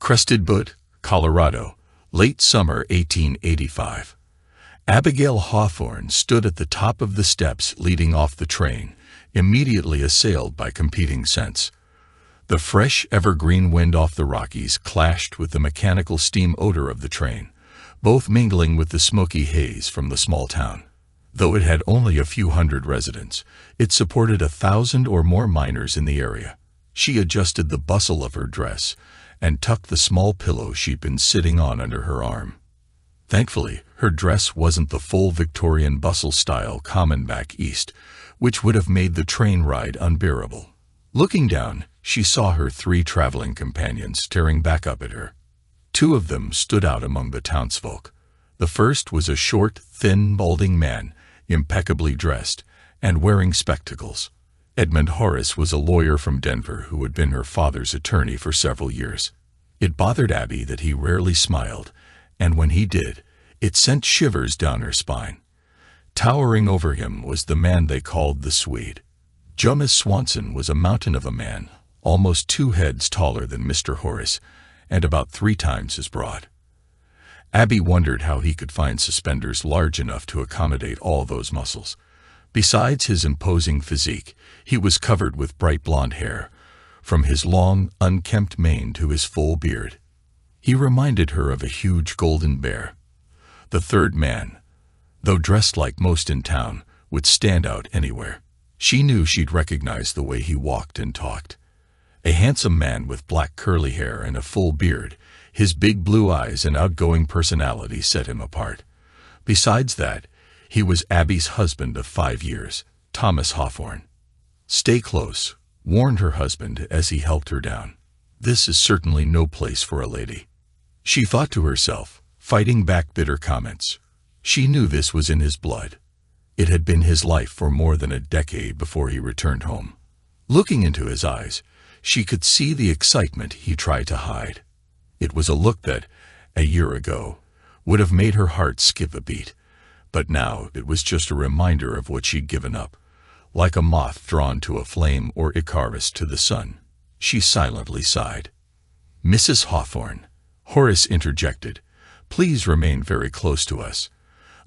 Crested Butte, Colorado, late summer 1885. Abigail Hawthorne stood at the top of the steps leading off the train, immediately assailed by competing scents. The fresh, evergreen wind off the Rockies clashed with the mechanical steam odor of the train, both mingling with the smoky haze from the small town. Though it had only a few hundred residents, it supported 1,000 or more miners in the area. She adjusted the bustle of her dress and tucked the small pillow she'd been sitting on under her arm. Thankfully, her dress wasn't the full Victorian bustle style common back east, which would have made the train ride unbearable. Looking down, she saw her 3 traveling companions staring back up at her. 2 of them stood out among the townsfolk. The first was a short, thin, balding man, impeccably dressed, and wearing spectacles. Edmund Horace was a lawyer from Denver who had been her father's attorney for several years. It bothered Abby that he rarely smiled, and when he did, it sent shivers down her spine. Towering over him was the man they called the Swede. Jonas Swanson was a mountain of a man, almost 2 heads taller than Mr. Horace, and about 3 times as broad. Abby wondered how he could find suspenders large enough to accommodate all those muscles. Besides his imposing physique, he was covered with bright blonde hair, from his long, unkempt mane to his full beard. He reminded her of a huge golden bear. The third man, though dressed like most in town, would stand out anywhere. She knew she'd recognize the way he walked and talked. A handsome man with black curly hair and a full beard, his big blue eyes and outgoing personality set him apart. Besides that, he was Abby's husband of 5 years, Thomas Hawthorne. "Stay close," warned her husband as he helped her down. "This is certainly no place for a lady." She thought to herself, fighting back bitter comments. She knew this was in his blood. It had been his life for more than a decade before he returned home. Looking into his eyes, she could see the excitement he tried to hide. It was a look that, a year ago, would have made her heart skip a beat. But now it was just a reminder of what she'd given up. Like a moth drawn to a flame or Icarus to the sun, she silently sighed. "Mrs. Hawthorne," Horace interjected, "please remain very close to us.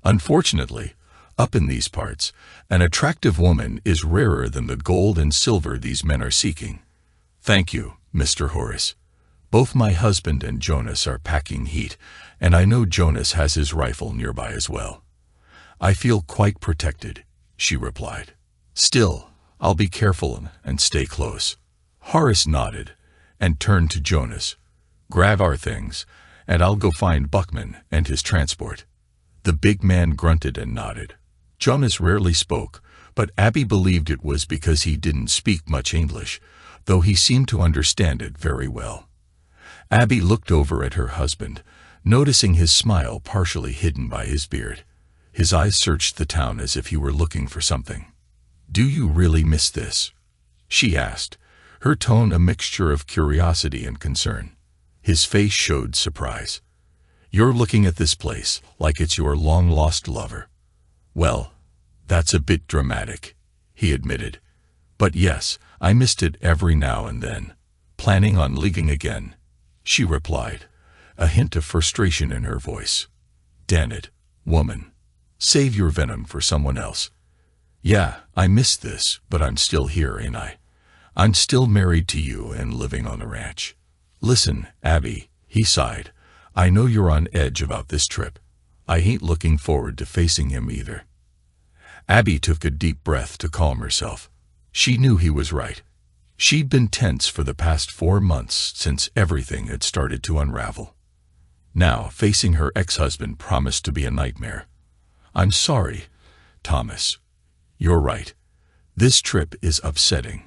Unfortunately, up in these parts, an attractive woman is rarer than the gold and silver these men are seeking." "Thank you, Mr. Horace. Both my husband and Jonas are packing heat, and I know Jonas has his rifle nearby as well." "I feel quite protected," she replied. "Still, I'll be careful and stay close." Horace nodded and turned to Jonas. "Grab our things, and I'll go find Buckman and his transport." The big man grunted and nodded. Jonas rarely spoke, but Abby believed it was because he didn't speak much English, though he seemed to understand it very well. Abby looked over at her husband, noticing his smile partially hidden by his beard. His eyes searched the town as if he were looking for something. "Do you really miss this?" she asked, her tone a mixture of curiosity and concern. His face showed surprise. "You're looking at this place like it's your long-lost lover." "Well, that's a bit dramatic," he admitted. "But yes, I missed it every now and then. Planning on leaving again," she replied, a hint of frustration in her voice. "Damn it, woman. Save your venom for someone else." "Yeah, I missed this, but I'm still here, ain't I? I'm still married to you and living on the ranch." "Listen, Abby," he sighed, "I know you're on edge about this trip. I ain't looking forward to facing him either." Abby took a deep breath to calm herself. She knew he was right. She'd been tense for the past 4 months since everything had started to unravel. Now, facing her ex-husband promised to be a nightmare. "I'm sorry, Thomas. You're right. This trip is upsetting.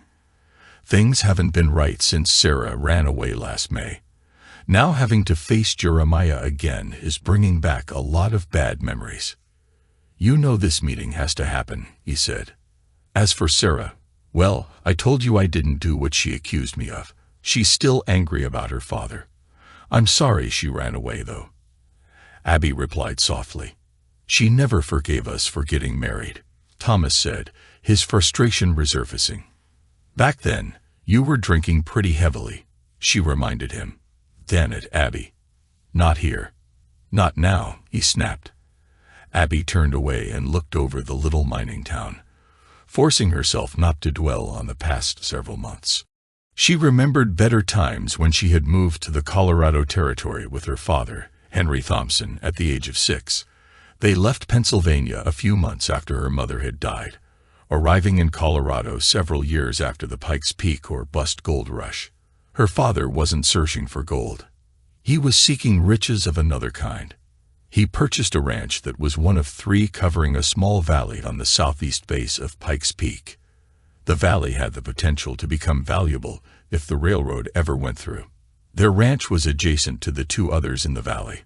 Things haven't been right since Sarah ran away last May. Now having to face Jeremiah again is bringing back a lot of bad memories." "You know this meeting has to happen," he said. "As for Sarah, well, I told you I didn't do what she accused me of. She's still angry about her father. I'm sorry she ran away, though." Abby replied softly. "She never forgave us for getting married," Thomas said, his frustration resurfacing. "Back then, you were drinking pretty heavily," she reminded him. then at Abby. "Not here. Not now," he snapped. Abby turned away and looked over the little mining town, forcing herself not to dwell on the past several months. She remembered better times when she had moved to the Colorado Territory with her father, Henry Thompson, at the age of 6. They left Pennsylvania a few months after her mother had died, arriving in Colorado several years after the Pikes Peak or Bust gold rush. Her father wasn't searching for gold. He was seeking riches of another kind. He purchased a ranch that was one of 3 covering a small valley on the southeast base of Pikes Peak. The valley had the potential to become valuable if the railroad ever went through. Their ranch was adjacent to the 2 others in the valley,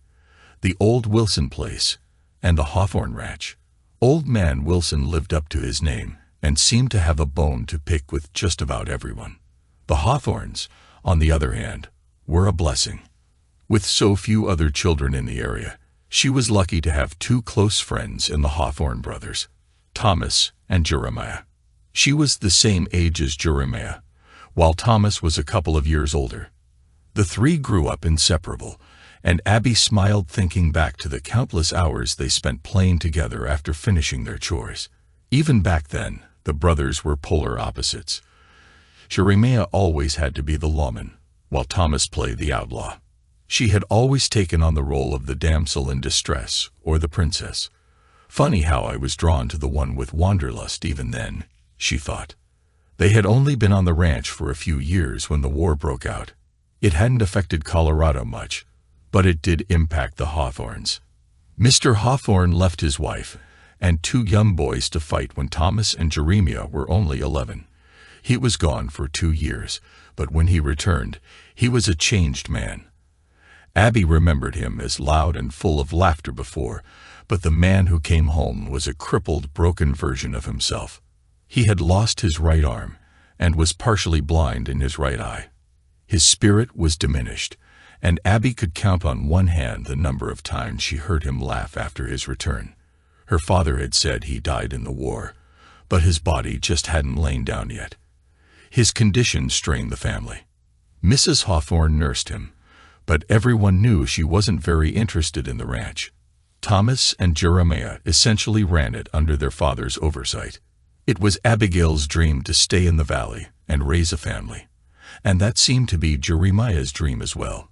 the Old Wilson Place and the Hawthorne Ranch. Old Man Wilson lived up to his name and seemed to have a bone to pick with just about everyone. The Hawthornes, on the other hand, were a blessing. With so few other children in the area, she was lucky to have 2 close friends in the Hawthorne brothers, Thomas and Jeremiah. She was the same age as Jeremiah, while Thomas was a couple of years older. The 3 grew up inseparable, and Abby smiled thinking back to the countless hours they spent playing together after finishing their chores. Even back then, the brothers were polar opposites. Jeremiah always had to be the lawman, while Thomas played the outlaw. She had always taken on the role of the damsel in distress or the princess. Funny how I was drawn to the one with wanderlust even then, she thought. They had only been on the ranch for a few years when the war broke out. It hadn't affected Colorado much, but it did impact the Hawthornes. Mr. Hawthorne left his wife and 2 young boys to fight when Thomas and Jeremiah were only 11. He was gone for 2 years, but when he returned, he was a changed man. Abby remembered him as loud and full of laughter before, but the man who came home was a crippled, broken version of himself. He had lost his right arm and was partially blind in his right eye. His spirit was diminished, and Abby could count on one hand the number of times she heard him laugh after his return. Her father had said he died in the war, but his body just hadn't lain down yet. His condition strained the family. Mrs. Hawthorne nursed him, but everyone knew she wasn't very interested in the ranch. Thomas and Jeremiah essentially ran it under their father's oversight. It was Abigail's dream to stay in the valley and raise a family, and that seemed to be Jeremiah's dream as well.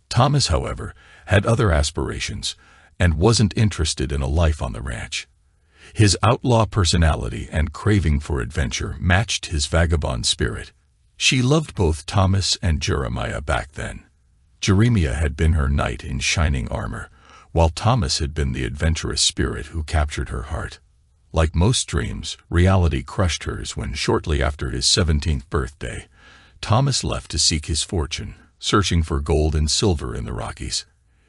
Thomas, however, had other aspirations and wasn't interested in a life on the ranch. His outlaw personality and craving for adventure matched his vagabond spirit. She loved both Thomas and Jeremiah back then. Jeremiah had been her knight in shining armor, while Thomas had been the adventurous spirit who captured her heart. Like most dreams, reality crushed hers when shortly after his 17th birthday, Thomas left to seek his fortune, searching for gold and silver in the Rockies.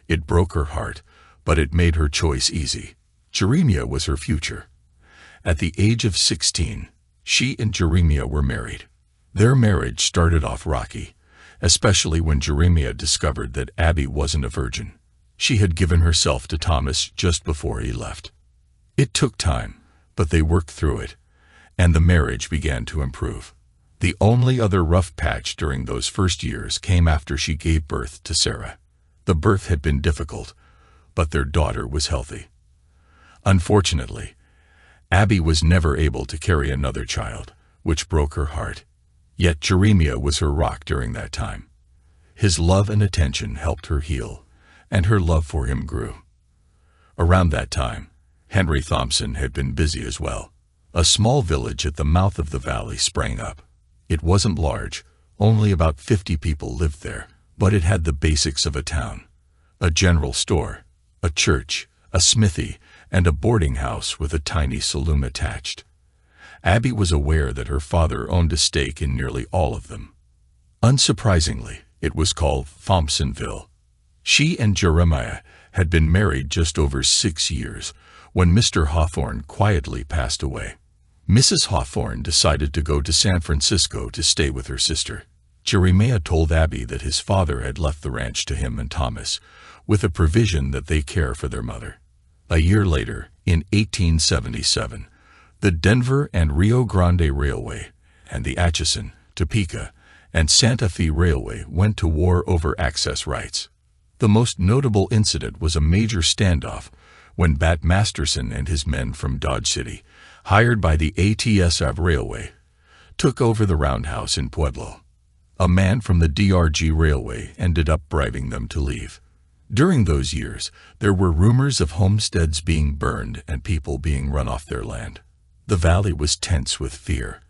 It broke her heart, but it made her choice easy. Jeremiah was her future. At the age of 16, she and Jeremiah were married. Their marriage started off rocky, especially when Jeremiah discovered that Abby wasn't a virgin. She had given herself to Thomas just before he left. It took time, but they worked through it, and the marriage began to improve. The only other rough patch during those first years came after she gave birth to Sarah. The birth had been difficult, but their daughter was healthy. Unfortunately, Abby was never able to carry another child, which broke her heart. Yet Jeremiah was her rock during that time. His love and attention helped her heal, and her love for him grew. Around that time, Henry Thompson had been busy as well. A small village at the mouth of the valley sprang up. It wasn't large, only about 50 people lived there, but it had the basics of a town. A general store, a church, a smithy, and a boarding house with a tiny saloon attached. Abby was aware that her father owned a stake in nearly all of them. Unsurprisingly, it was called Thompsonville. She and Jeremiah had been married just over 6 years when Mr. Hawthorne quietly passed away. Mrs. Hawthorne decided to go to San Francisco to stay with her sister. Jeremiah told Abby that his father had left the ranch to him and Thomas, with a provision that they care for their mother. A year later, in 1877, the Denver and Rio Grande Railway and the Atchison, Topeka, and Santa Fe Railway went to war over access rights. The most notable incident was a major standoff when Bat Masterson and his men from Dodge City, hired by the ATSF Railway, took over the roundhouse in Pueblo. A man from the DRG Railway ended up bribing them to leave. During those years, there were rumors of homesteads being burned and people being run off their land. The valley was tense with fear,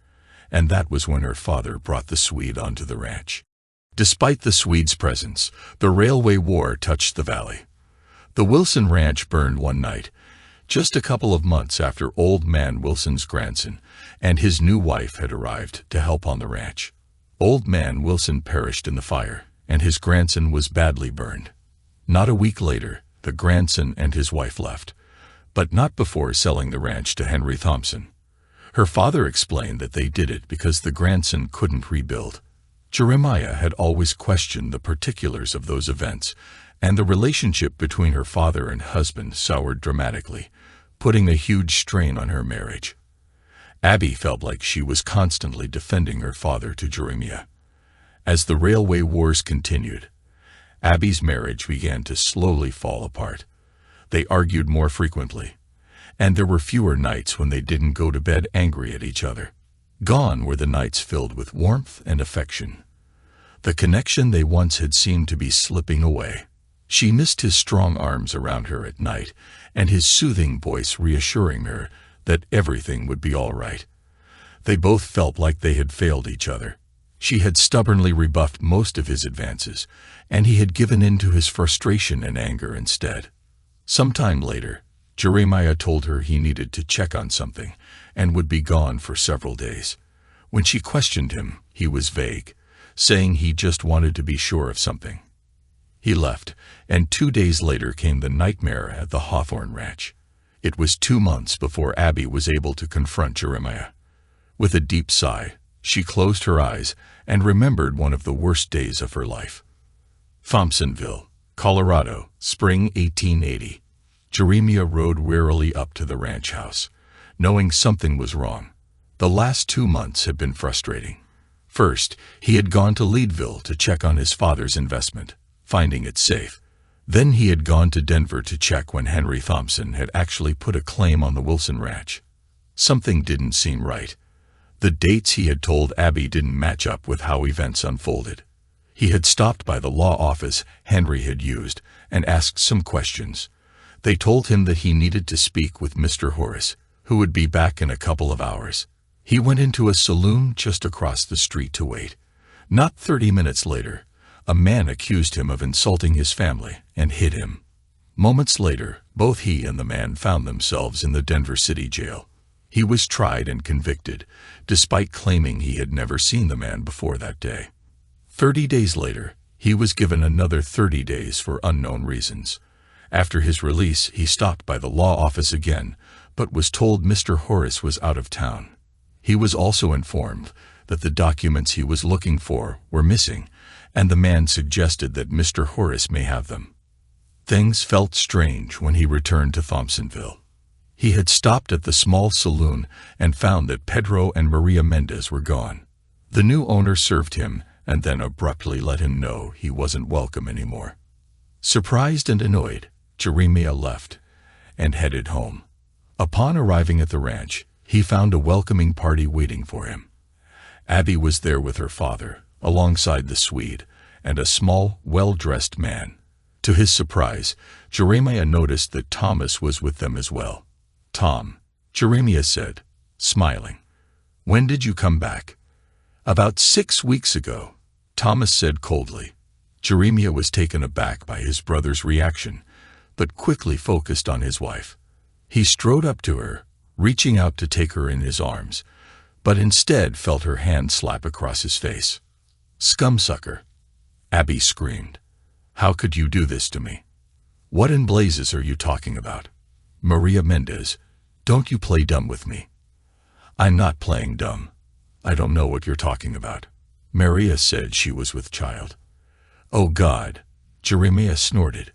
and that was when her father brought the Swede onto the ranch. Despite the Swede's presence, the railway war touched the valley. The Wilson Ranch burned one night, just a couple of months after Old Man Wilson's grandson and his new wife had arrived to help on the ranch. Old Man Wilson perished in the fire, and his grandson was badly burned. Not a week later, the grandson and his wife left, but not before selling the ranch to Henry Thompson. Her father explained that they did it because the grandson couldn't rebuild. Jeremiah had always questioned the particulars of those events, and the relationship between her father and husband soured dramatically, putting a huge strain on her marriage. Abby felt like she was constantly defending her father to Jeremiah. As the railway wars continued, Abby's marriage began to slowly fall apart. They argued more frequently, and there were fewer nights when they didn't go to bed angry at each other. Gone were the nights filled with warmth and affection. The connection they once had seemed to be slipping away. She missed his strong arms around her at night, and his soothing voice reassuring her that everything would be all right. They both felt like they had failed each other. She had stubbornly rebuffed most of his advances, and he had given in to his frustration and anger instead. Sometime later, Jeremiah told her he needed to check on something and would be gone for several days. When she questioned him, he was vague, saying he just wanted to be sure of something. He left, and 2 days later came the nightmare at the Hawthorne Ranch. It was 2 months before Abby was able to confront Jeremiah. With a deep sigh, she closed her eyes and remembered one of the worst days of her life. Thompsonville, Colorado, spring 1880. Jeremiah rode wearily up to the ranch house, knowing something was wrong. The last 2 months had been frustrating. First, he had gone to Leadville to check on his father's investment, finding it safe. Then he had gone to Denver to check when Henry Thompson had actually put a claim on the Wilson Ranch. Something didn't seem right. The dates he had told Abby didn't match up with how events unfolded. He had stopped by the law office Henry had used and asked some questions. They told him that he needed to speak with Mr. Horace, who would be back in a couple of hours. He went into a saloon just across the street to wait. Not 30 minutes later, a man accused him of insulting his family and hit him. Moments later, both he and the man found themselves in the Denver City Jail. He was tried and convicted, despite claiming he had never seen the man before that day. 30 days later, he was given another 30 days for unknown reasons. After his release, he stopped by the law office again, but was told Mr. Horace was out of town. He was also informed that the documents he was looking for were missing, and the man suggested that Mr. Horace may have them. Things felt strange when he returned to Thompsonville. He had stopped at the small saloon and found that Pedro and Maria Mendez were gone. The new owner served him and then abruptly let him know he wasn't welcome anymore. Surprised and annoyed, Jeremiah left and headed home. Upon arriving at the ranch, he found a welcoming party waiting for him. Abby was there with her father, alongside the Swede, and a small, well-dressed man. To his surprise, Jeremiah noticed that Thomas was with them as well. "Tom," Jeremiah said, smiling. "When did you come back?" "About 6 weeks ago," Thomas said coldly. Jeremiah was taken aback by his brother's reaction, but quickly focused on his wife. He strode up to her, reaching out to take her in his arms, but instead felt her hand slap across his face. "Scumsucker!" Abby screamed. "How could you do this to me? What in blazes are you talking about? Maria Mendez, don't you play dumb with me." "I'm not playing dumb. I don't know what you're talking about." Maria said she was with child. "Oh God," Jeremiah snorted.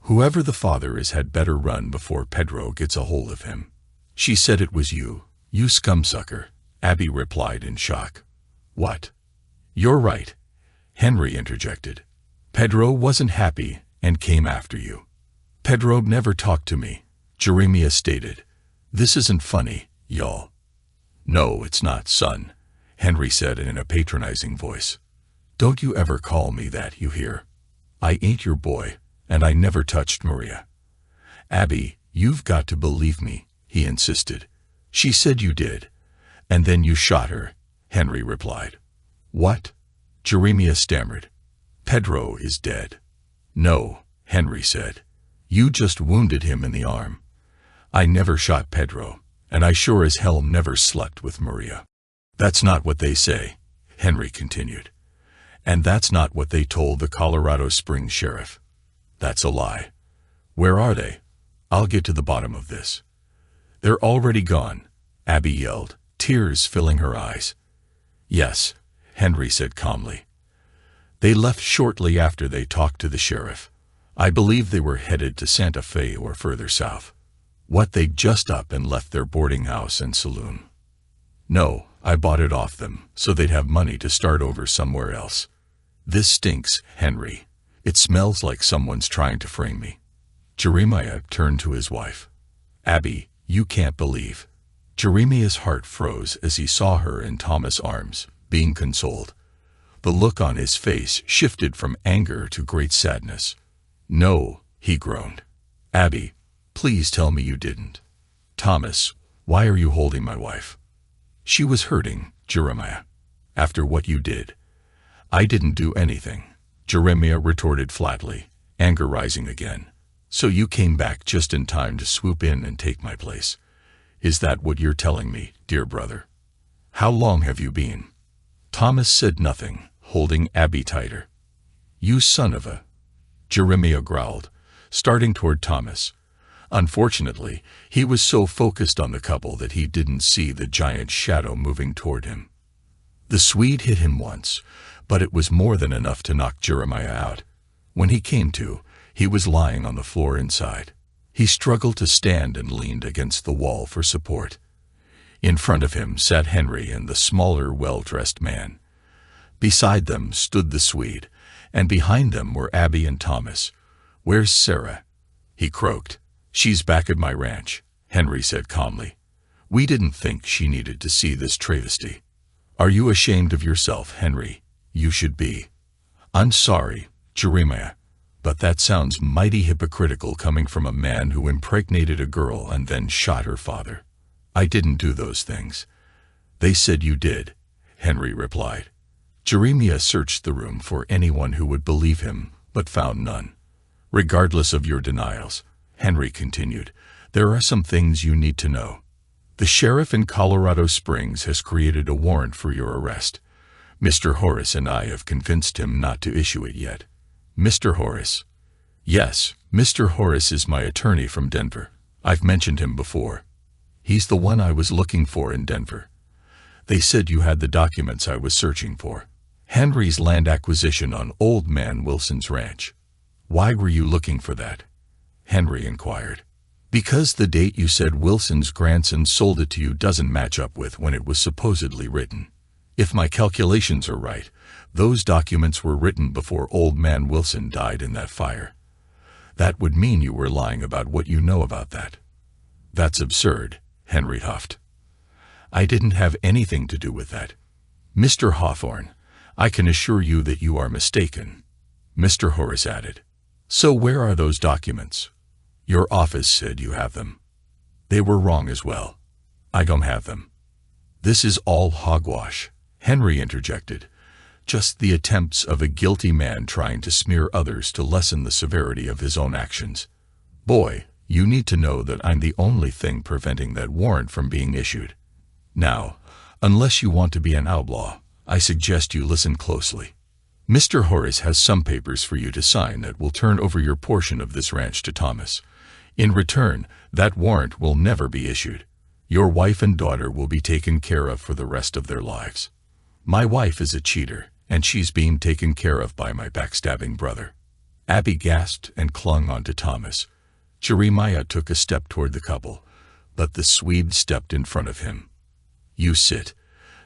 "Whoever the father is had better run before Pedro gets a hold of him." "She said it was you, you scumsucker," Abby replied in shock. "What? You're right, Henry interjected. Pedro wasn't happy and came after you. Pedro never talked to me, Jeremiah stated. This isn't funny, y'all. No, it's not, son, Henry said in a patronizing voice. Don't you ever call me that, you hear? I ain't your boy, and I never touched Maria. Abby, you've got to believe me, he insisted. She said you did. And then you shot her, Henry replied. What? Jeremiah stammered. Pedro is dead. No, Henry said. You just wounded him in the arm. I never shot Pedro, and I sure as hell never slept with Maria. That's not what they say, Henry continued. And that's not what they told the Colorado Springs sheriff. That's a lie. Where are they? I'll get to the bottom of this. They're already gone, Abby yelled, tears filling her eyes. Yes, Henry said calmly. They left shortly after they talked to the sheriff. I believe they were headed to Santa Fe or further south. What, they'd just up and left their boarding house and saloon? No, I bought it off them, so they'd have money to start over somewhere else. This stinks, Henry. It smells like someone's trying to frame me. Jeremiah turned to his wife. Abby, you can't believe. Jeremiah's heart froze as he saw her in Thomas' arms, being consoled. The look on his face shifted from anger to great sadness. No, he groaned. Abby, please tell me you didn't. Thomas, why are you holding my wife? She was hurting, Jeremiah. After what you did. I didn't do anything, Jeremiah retorted flatly, anger rising again. So you came back just in time to swoop in and take my place. Is that what you're telling me, dear brother? How long have you been? Thomas said nothing, holding Abby tighter. You son of a... Jeremiah growled, starting toward Thomas. Unfortunately, he was so focused on the couple that he didn't see the giant shadow moving toward him. The Swede hit him once, but it was more than enough to knock Jeremiah out. When he came to, he was lying on the floor inside. He struggled to stand and leaned against the wall for support. In front of him sat Henry and the smaller, well-dressed man. Beside them stood the Swede, and behind them were Abby and Thomas. Where's Sarah? He croaked. She's back at my ranch, Henry said calmly. We didn't think she needed to see this travesty. Are you ashamed of yourself, Henry? You should be. I'm sorry, Jeremiah, but that sounds mighty hypocritical coming from a man who impregnated a girl and then shot her father. I didn't do those things. They said you did, Henry replied. Jeremiah searched the room for anyone who would believe him, but found none. Regardless of your denials, Henry continued, there are some things you need to know. The sheriff in Colorado Springs has created a warrant for your arrest. Mr. Horace and I have convinced him not to issue it yet. Mr. Horace? Yes, Mr. Horace is my attorney from Denver. I've mentioned him before. He's the one I was looking for in Denver. They said you had the documents I was searching for. Henry's land acquisition on Old Man Wilson's ranch. Why were you looking for that? Henry inquired. Because the date you said Wilson's grandson sold it to you doesn't match up with when it was supposedly written. If my calculations are right, those documents were written before Old Man Wilson died in that fire. That would mean you were lying about what you know about that. That's absurd, Henry huffed. I didn't have anything to do with that. Mr. Hawthorne, I can assure you that you are mistaken, Mr. Horace added. So where are those documents? Your office said you have them. They were wrong as well. I don't have them. This is all hogwash, Henry interjected. Just the attempts of a guilty man trying to smear others to lessen the severity of his own actions. Boy, you need to know that I'm the only thing preventing that warrant from being issued. Now, unless you want to be an outlaw, I suggest you listen closely. Mr. Horace has some papers for you to sign that will turn over your portion of this ranch to Thomas. In return, that warrant will never be issued. Your wife and daughter will be taken care of for the rest of their lives. My wife is a cheater, and she's being taken care of by my backstabbing brother. Abby gasped and clung onto Thomas. Jeremiah took a step toward the couple, but the Swede stepped in front of him. You sit.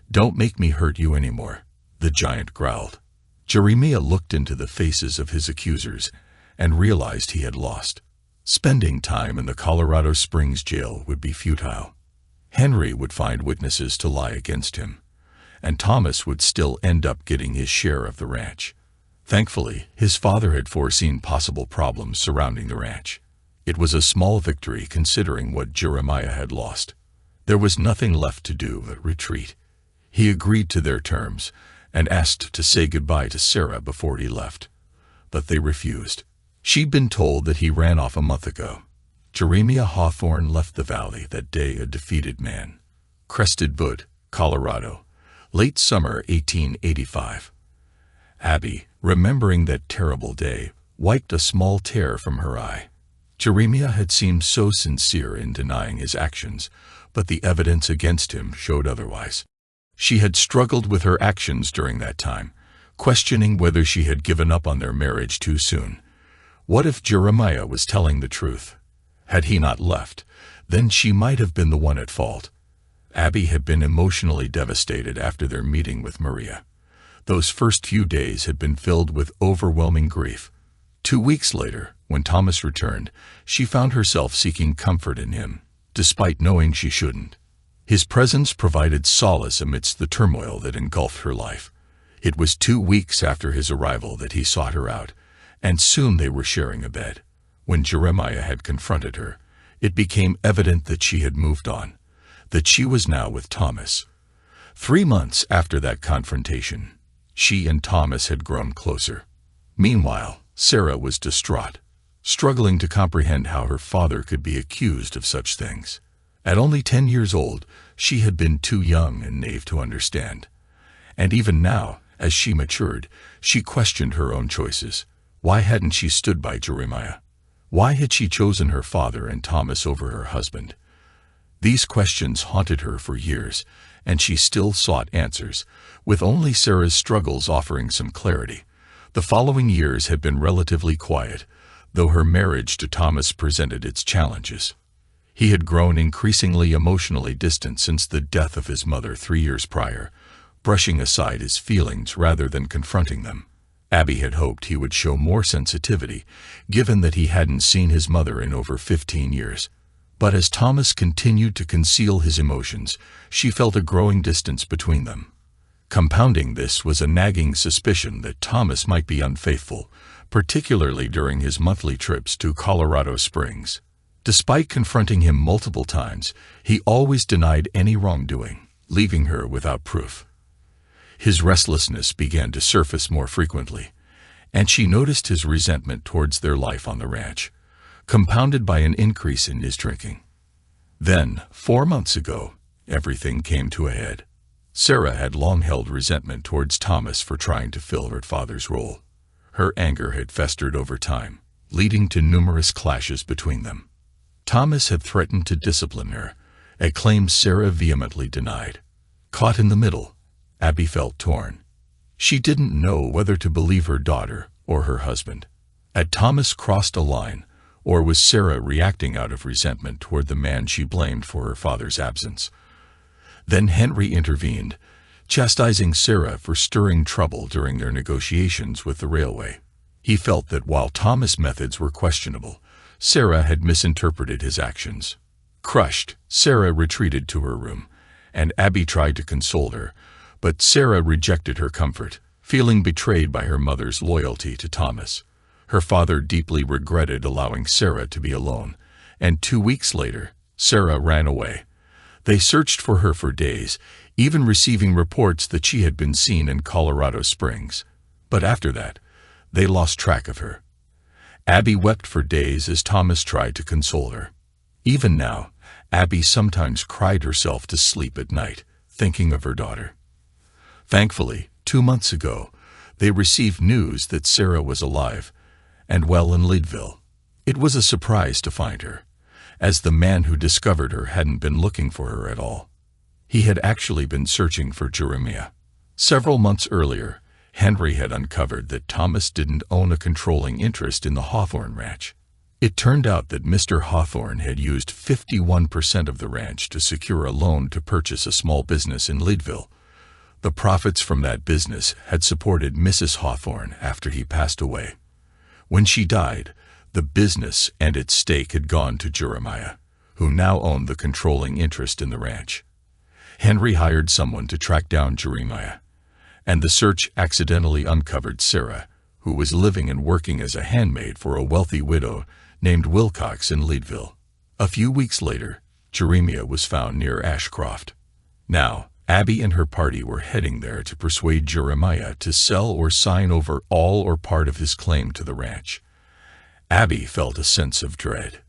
Don't make me hurt you anymore. the giant growled. Jeremiah looked into the faces of his accusers and realized he had lost. Spending time in the Colorado Springs jail would be futile. Henry would find witnesses to lie against him, and Thomas would still end up getting his share of the ranch. Thankfully, his father had foreseen possible problems surrounding the ranch. It was a small victory considering what Jeremiah had lost. There was nothing left to do but retreat. He agreed to their terms and asked to say goodbye to Sarah before he left, but they refused. She'd been told that he ran off a month ago. Jeremiah Hawthorne left the valley that day a defeated man. Crested Butte, Colorado, late summer 1885. Abby, remembering that terrible day, wiped a small tear from her eye. Jeremiah had seemed so sincere in denying his actions, but the evidence against him showed otherwise. She had struggled with her actions during that time, questioning whether she had given up on their marriage too soon. What if Jeremiah was telling the truth? Had he not left, then she might have been the one at fault. Abby had been emotionally devastated after their meeting with Maria. Those first few days had been filled with overwhelming grief. 2 weeks later, when Thomas returned, she found herself seeking comfort in him, despite knowing she shouldn't. His presence provided solace amidst the turmoil that engulfed her life. It was 2 weeks after his arrival that he sought her out, and soon they were sharing a bed. When Jeremiah had confronted her, it became evident that she had moved on, that she was now with Thomas. 3 months after that confrontation, she and Thomas had grown closer. Meanwhile, Sarah was distraught, struggling to comprehend how her father could be accused of such things. At only 10 years old, she had been too young and naive to understand. And even now, as she matured, she questioned her own choices. Why hadn't she stood by Jeremiah? Why had she chosen her father and Thomas over her husband? These questions haunted her for years, and she still sought answers, with only Sarah's struggles offering some clarity. The following years had been relatively quiet, though her marriage to Thomas presented its challenges. He had grown increasingly emotionally distant since the death of his mother 3 years prior, brushing aside his feelings rather than confronting them. Abby had hoped he would show more sensitivity, given that he hadn't seen his mother in over 15 years. But as Thomas continued to conceal his emotions, she felt a growing distance between them. Compounding this was a nagging suspicion that Thomas might be unfaithful, particularly during his monthly trips to Colorado Springs. Despite confronting him multiple times, he always denied any wrongdoing, leaving her without proof. His restlessness began to surface more frequently, and she noticed his resentment towards their life on the ranch, compounded by an increase in his drinking. Then, 4 months ago, everything came to a head. Sarah had long held resentment towards Thomas for trying to fill her father's role. Her anger had festered over time, leading to numerous clashes between them. Thomas had threatened to discipline her, a claim Sarah vehemently denied. Caught in the middle, Abby felt torn. She didn't know whether to believe her daughter or her husband. Had Thomas crossed a line, or was Sarah reacting out of resentment toward the man she blamed for her father's absence? Then Henry intervened, chastising Sarah for stirring trouble during their negotiations with the railway. He felt that while Thomas' methods were questionable, Sarah had misinterpreted his actions. Crushed, Sarah retreated to her room, and Abby tried to console her, but Sarah rejected her comfort, feeling betrayed by her mother's loyalty to Thomas. Her father deeply regretted allowing Sarah to be alone, and 2 weeks later, Sarah ran away. They searched for her for days, even receiving reports that she had been seen in Colorado Springs. But after that, they lost track of her. Abby wept for days as Thomas tried to console her. Even now, Abby sometimes cried herself to sleep at night, thinking of her daughter. Thankfully, 2 months ago, they received news that Sarah was alive and well in Leadville. It was a surprise to find her, as the man who discovered her hadn't been looking for her at all. He had actually been searching for Jeremiah. Several months earlier, Henry had uncovered that Thomas didn't own a controlling interest in the Hawthorne Ranch. It turned out that Mr. Hawthorne had used 51% of the ranch to secure a loan to purchase a small business in Leadville. The profits from that business had supported Mrs. Hawthorne after he passed away. When she died, the business and its stake had gone to Jeremiah, who now owned the controlling interest in the ranch. Henry hired someone to track down Jeremiah, and the search accidentally uncovered Sarah, who was living and working as a handmaid for a wealthy widow named Wilcox in Leadville. A few weeks later, Jeremiah was found near Ashcroft. Now, Abby and her party were heading there to persuade Jeremiah to sell or sign over all or part of his claim to the ranch. Abby felt a sense of dread.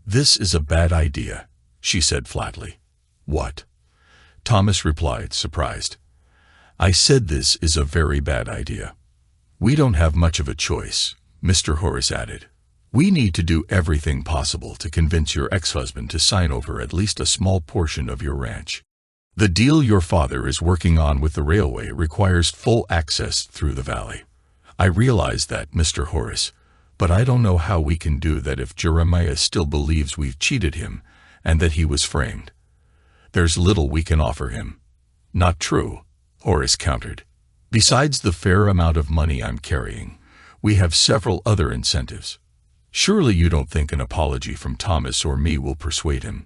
"This is a bad idea," she said flatly. "What?" Thomas replied, surprised. "I said this is a very bad idea." "We don't have much of a choice," Mr. Horace added. "We need to do everything possible to convince your ex-husband to sign over at least a small portion of your ranch. The deal your father is working on with the railway requires full access through the valley. I realize that, Mr. Horace, but I don't know how we can do that if Jeremiah still believes we've cheated him and that he was framed. There's little we can offer him." "Not true," Horace countered. "Besides the fair amount of money I'm carrying, we have several other incentives. Surely you don't think an apology from Thomas or me will persuade him?"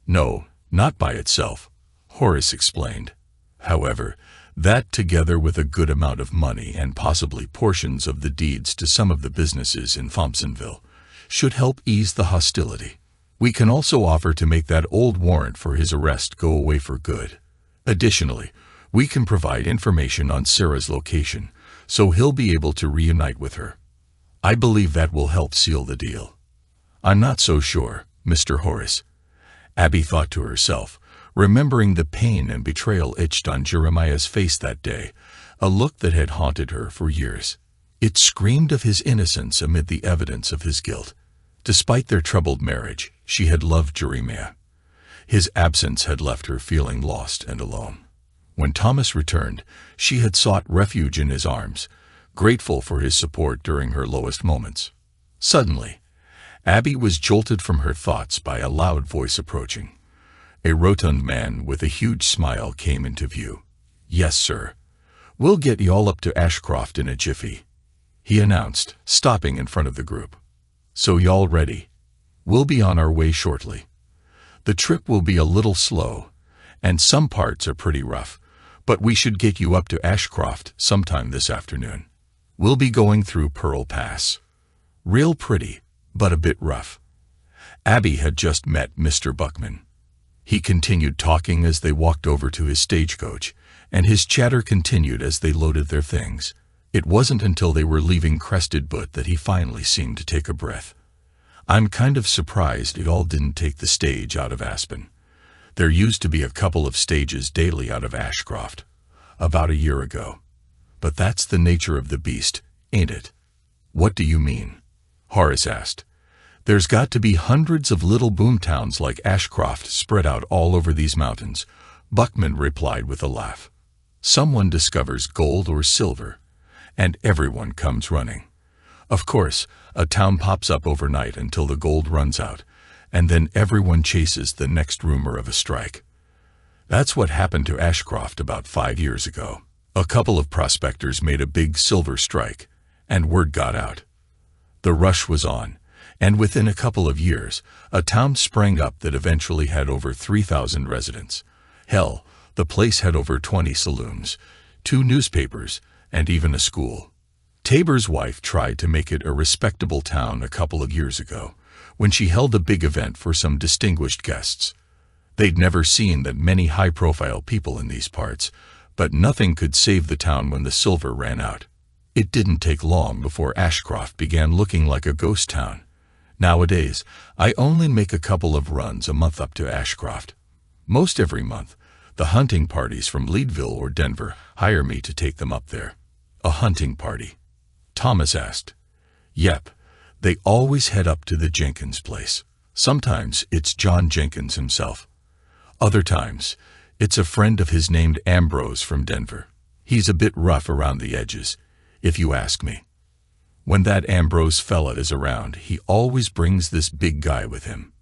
"No, not by itself," Horace explained. "However, that together with a good amount of money and possibly portions of the deeds to some of the businesses in Thompsonville should help ease the hostility. We can also offer to make that old warrant for his arrest go away for good. Additionally, we can provide information on Sarah's location, so he'll be able to reunite with her. I believe that will help seal the deal." "I'm not so sure, Mr. Horace," Abby thought to herself, remembering the pain and betrayal etched on Jeremiah's face that day, a look that had haunted her for years. It screamed of his innocence amid the evidence of his guilt. Despite their troubled marriage, she had loved Jeremiah. His absence had left her feeling lost and alone. When Thomas returned, she had sought refuge in his arms, grateful for his support during her lowest moments. Suddenly, Abby was jolted from her thoughts by a loud voice approaching. A rotund man with a huge smile came into view. "Yes, sir. We'll get y'all up to Ashcroft in a jiffy," he announced, stopping in front of the group. "So y'all ready? We'll be on our way shortly. The trip will be a little slow, and some parts are pretty rough, but we should get you up to Ashcroft sometime this afternoon. We'll be going through Pearl Pass. Real pretty, but a bit rough." Abby had just met Mr. Buckman. He continued talking as they walked over to his stagecoach, and his chatter continued as they loaded their things. It wasn't until they were leaving Crested Butte that he finally seemed to take a breath. "I'm kind of surprised it all didn't take the stage out of Aspen. There used to be a couple of stages daily out of Ashcroft, about a year ago. But that's the nature of the beast, ain't it?" "What do you mean?" Horace asked. "There's got to be hundreds of little boom towns like Ashcroft spread out all over these mountains," Buckman replied with a laugh. "Someone discovers gold or silver, and everyone comes running. Of course, a town pops up overnight until the gold runs out, and then everyone chases the next rumor of a strike. That's what happened to Ashcroft about 5 years ago. A couple of prospectors made a big silver strike, and word got out. The rush was on, and within a couple of years, a town sprang up that eventually had over 3,000 residents. Hell, the place had over 20 saloons, 2 newspapers, and even a school. Tabor's wife tried to make it a respectable town a couple of years ago, when she held a big event for some distinguished guests. They'd never seen that many high-profile people in these parts, but nothing could save the town when the silver ran out. It didn't take long before Ashcroft began looking like a ghost town. Nowadays, I only make a couple of runs a month up to Ashcroft. Most every month, the hunting parties from Leadville or Denver hire me to take them up there." "A hunting party?" Thomas asked. "Yep, they always head up to the Jenkins place. Sometimes it's John Jenkins himself. Other times, it's a friend of his named Ambrose from Denver. He's a bit rough around the edges, if you ask me. When that Ambrose fella is around, he always brings this big guy with him."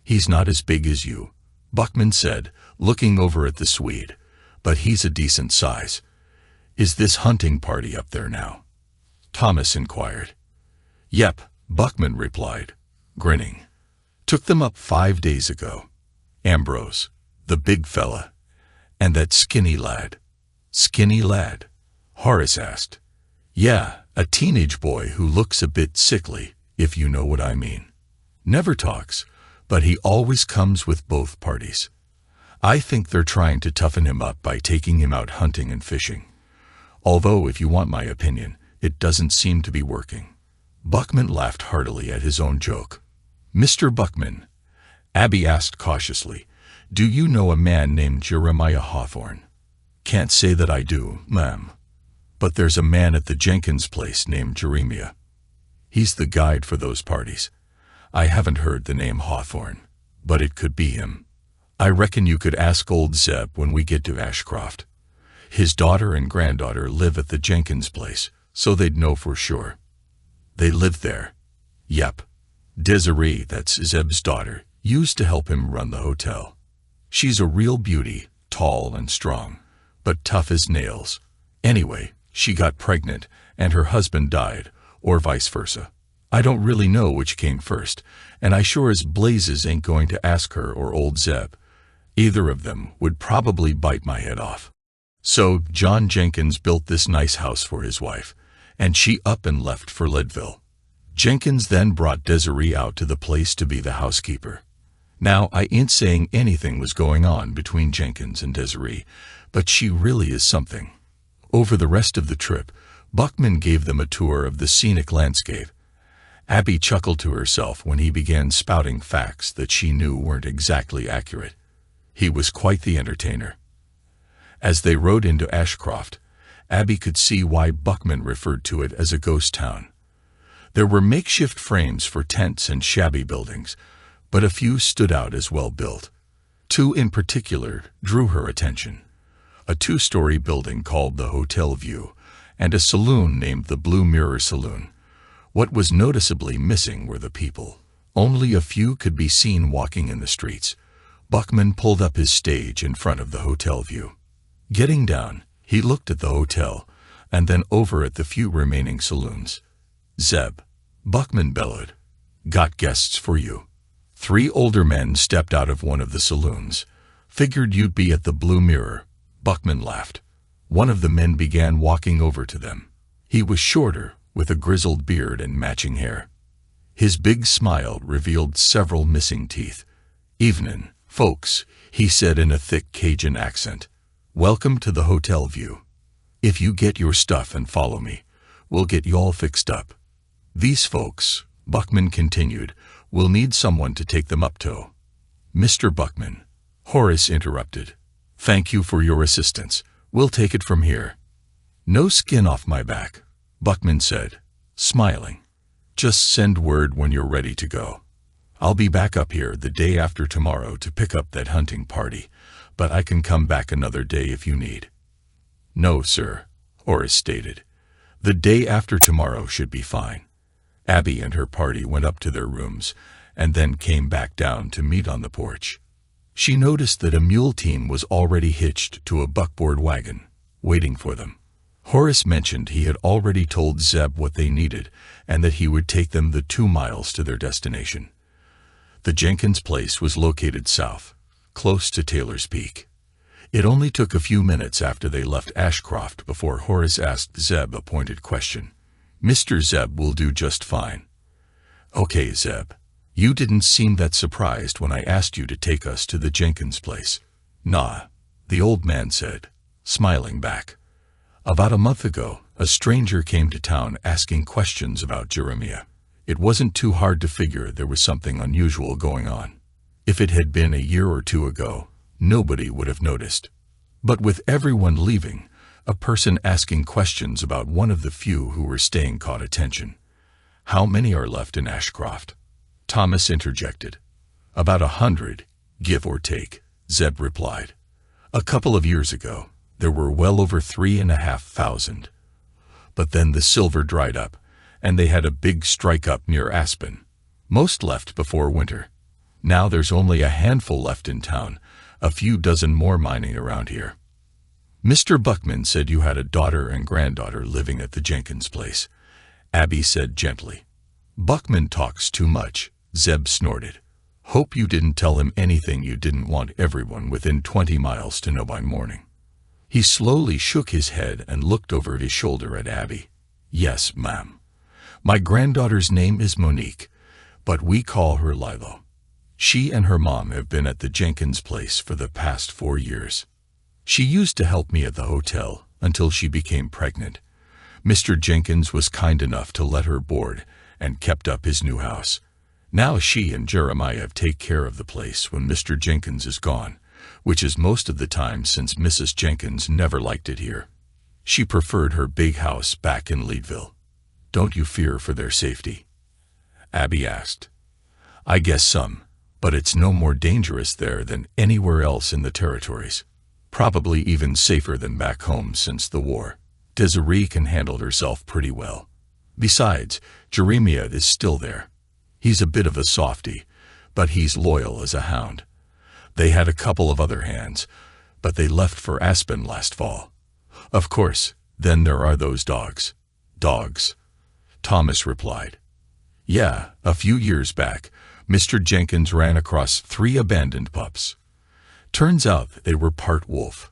"He's not as big as you," Buckman said, looking over at the Swede, but he's a decent size. Is this hunting party up there now? Thomas inquired. Yep, Buckman replied, grinning. Took them up 5 days ago. Ambrose, the big fella, and that skinny lad. Skinny lad? Horace asked. Yeah, a teenage boy who looks a bit sickly, if you know what I mean. Never talks, but he always comes with both parties. I think they're trying to toughen him up by taking him out hunting and fishing. Although, if you want my opinion, it doesn't seem to be working. Buckman laughed heartily at his own joke. Mr. Buckman, Abby asked cautiously, do you know a man named Jeremiah Hawthorne? Can't say that I do, ma'am. But there's a man at the Jenkins place named Jeremiah. He's the guide for those parties. I haven't heard the name Hawthorne, but it could be him. I reckon you could ask old Zeb when we get to Ashcroft. His daughter and granddaughter live at the Jenkins place, so they'd know for sure. They live there. Yep. Desiree, that's Zeb's daughter, used to help him run the hotel. She's a real beauty, tall and strong, but tough as nails. Anyway, she got pregnant, and her husband died, or vice versa. I don't really know which came first, and I sure as blazes ain't going to ask her or old Zeb. Either of them would probably bite my head off. So John Jenkins built this nice house for his wife, and she up and left for Leadville. Jenkins then brought Desiree out to the place to be the housekeeper. Now, I ain't saying anything was going on between Jenkins and Desiree, but she really is something. Over the rest of the trip, Buckman gave them a tour of the scenic landscape. Abby chuckled to herself when he began spouting facts that she knew weren't exactly accurate. He was quite the entertainer. As they rode into Ashcroft, Abby could see why Buckman referred to it as a ghost town. There were makeshift frames for tents and shabby buildings, but a few stood out as well built. Two in particular drew her attention: a 2-story building called the Hotel View, and a saloon named the Blue Mirror Saloon. What was noticeably missing were the people. Only a few could be seen walking in the streets. Buckman pulled up his stage in front of the Hotel View. Getting down, he looked at the hotel, and then over at the few remaining saloons. Zeb, Buckman bellowed, got guests for you. 3 older men stepped out of one of the saloons. Figured you'd be at the Blue Mirror. Buckman laughed. One of the men began walking over to them. He was shorter, with a grizzled beard and matching hair. His big smile revealed several missing teeth. Evenin', folks, he said in a thick Cajun accent. Welcome to the Hotel View. If you get your stuff and follow me, we'll get you all fixed up. These folks, Buckman continued, will need someone to take them up to. Mr. Buckman, Horace interrupted. Thank you for your assistance. We'll take it from here. No skin off my back, Buckman said, smiling. Just send word when you're ready to go. I'll be back up here the day after tomorrow to pick up that hunting party, but I can come back another day if you need. No, sir, Horace stated. The day after tomorrow should be fine. Abby and her party went up to their rooms and then came back down to meet on the porch. She noticed that a mule team was already hitched to a buckboard wagon, waiting for them. Horace mentioned he had already told Zeb what they needed and that he would take them the 2 miles to their destination. The Jenkins place was located south, close to Taylor's Peak. It only took a few minutes after they left Ashcroft before Horace asked Zeb a pointed question. Mr. Zeb will do just fine. Okay, Zeb. You didn't seem that surprised when I asked you to take us to the Jenkins place. Nah, the old man said, smiling back. About a month ago, a stranger came to town asking questions about Jeremiah. It wasn't too hard to figure there was something unusual going on. If it had been a year or 2 ago, nobody would have noticed. But with everyone leaving, a person asking questions about one of the few who were staying caught attention. How many are left in Ashcroft? Thomas interjected. About 100, give or take, Zeb replied. A couple of years ago, there were well over 3,500. But then the silver dried up, and they had a big strike up near Aspen. Most left before winter. Now there's only a handful left in town, a few dozen more mining around here. Mr. Buckman said you had a daughter and granddaughter living at the Jenkins place, Abby said gently. Buckman talks too much, Zeb snorted. Hope you didn't tell him anything you didn't want everyone within 20 miles to know by morning. He slowly shook his head and looked over his shoulder at Abby. Yes, ma'am. My granddaughter's name is Monique, but we call her Lilo. She and her mom have been at the Jenkins place for the past 4 years. She used to help me at the hotel until she became pregnant. Mr. Jenkins was kind enough to let her board and kept up his new house. Now she and Jeremiah take care of the place when Mr. Jenkins is gone, which is most of the time since Mrs. Jenkins never liked it here. She preferred her big house back in Leadville. Don't you fear for their safety? Abby asked. I guess some, but it's no more dangerous there than anywhere else in the territories. Probably even safer than back home since the war. Desiree can handle herself pretty well. Besides, Jeremiah is still there. He's a bit of a softy, but he's loyal as a hound. They had a couple of other hands, but they left for Aspen last fall. Of course, then there are those dogs. Dogs, Thomas replied. Yeah, a few years back, Mr. Jenkins ran across 3 abandoned pups. Turns out they were part wolf.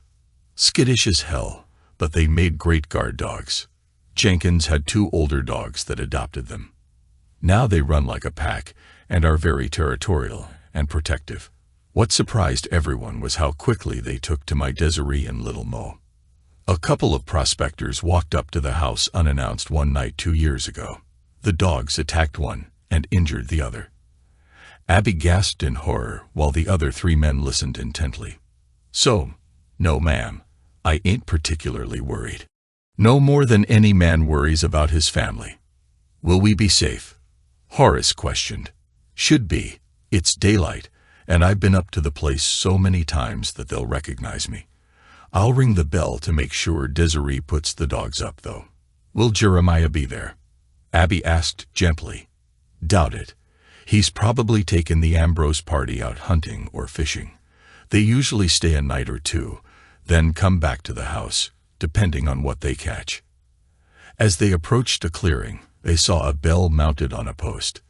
Skittish as hell, but they made great guard dogs. Jenkins had 2 older dogs that adopted them. Now they run like a pack and are very territorial and protective. What surprised everyone was how quickly they took to my Desiree and little Mo. A couple of prospectors walked up to the house unannounced one night 2 years ago. The dogs attacked one and injured the other. Abby gasped in horror while the other 3 men listened intently. So, no ma'am, I ain't particularly worried. No more than any man worries about his family. Will we be safe? Horace questioned. Should be. It's daylight, and I've been up to the place so many times that they'll recognize me. I'll ring the bell to make sure Desiree puts the dogs up, though. Will Jeremiah be there? Abby asked gently. Doubt it. He's probably taken the Ambrose party out hunting or fishing. They usually stay a night or 2, then come back to the house, depending on what they catch. As they approached a clearing, they saw a bell mounted on a post.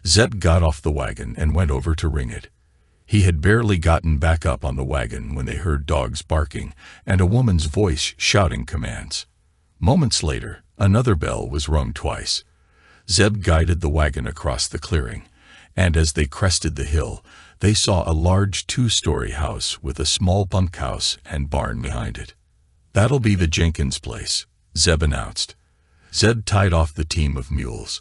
Zeb got off the wagon and went over to ring it. He had barely gotten back up on the wagon when they heard dogs barking and a woman's voice shouting commands. Moments later, another bell was rung twice. Zeb guided the wagon across the clearing, and as they crested the hill, they saw a large 2-story house with a small bunkhouse and barn behind it. That'll be the Jenkins place, Zeb announced. Zeb tied off the team of mules.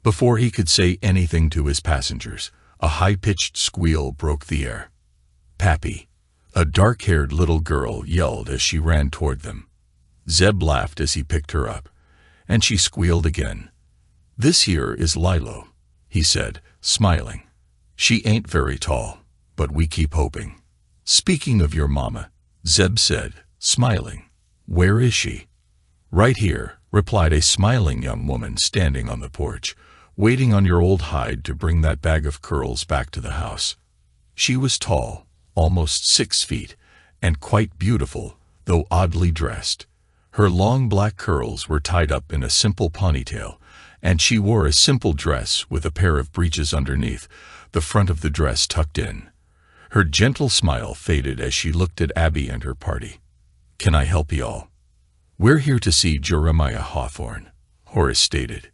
Before he could say anything to his passengers, a high-pitched squeal broke the air. Pappy, a dark-haired little girl yelled as she ran toward them. Zeb laughed as he picked her up, and she squealed again. This here is Lilo, he said, smiling. She ain't very tall, but we keep hoping. Speaking of your mama, Zeb said, smiling. Where is she? Right here, replied a smiling young woman standing on the porch, waiting on your old hide to bring that bag of curls back to the house. She was tall, almost 6 feet, and quite beautiful, though oddly dressed. Her long black curls were tied up in a simple ponytail, and she wore a simple dress with a pair of breeches underneath, the front of the dress tucked in. Her gentle smile faded as she looked at Abby and her party. Can I help y'all? We're here to see Jeremiah Hawthorne, Horace stated.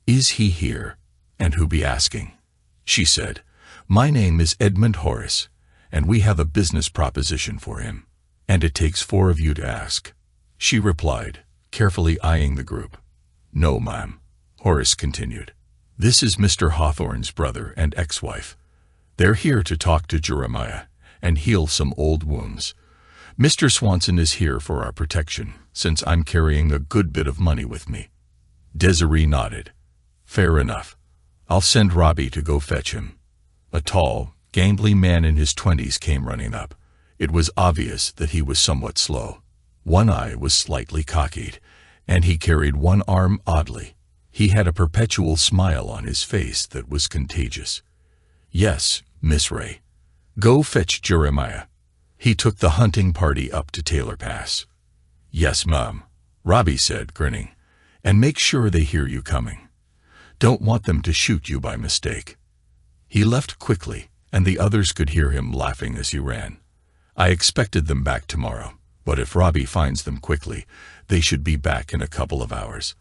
Is he here? And who be asking? She said, My name is Edmund Horace, and we have a business proposition for him, and it takes 4 of you to ask. She replied, carefully eyeing the group. No, ma'am, Horace continued. This is Mr. Hawthorne's brother and ex-wife. They're here to talk to Jeremiah and heal some old wounds. Mr. Swanson is here for our protection, since I'm carrying a good bit of money with me. Desiree nodded. Fair enough. I'll send Robbie to go fetch him. A tall, gangly man in his 20s came running up. It was obvious that he was somewhat slow. One eye was slightly cockeyed, and he carried one arm oddly. He had a perpetual smile on his face that was contagious. Yes, Miss Ray. Go fetch Jeremiah. He took the hunting party up to Taylor Pass. "Yes, Mom," Robbie said, grinning. "And make sure they hear you coming. Don't want them to shoot you by mistake." He left quickly, and the others could hear him laughing as he ran. I expected them back tomorrow, but if Robbie finds them quickly, they should be back in a couple of hours.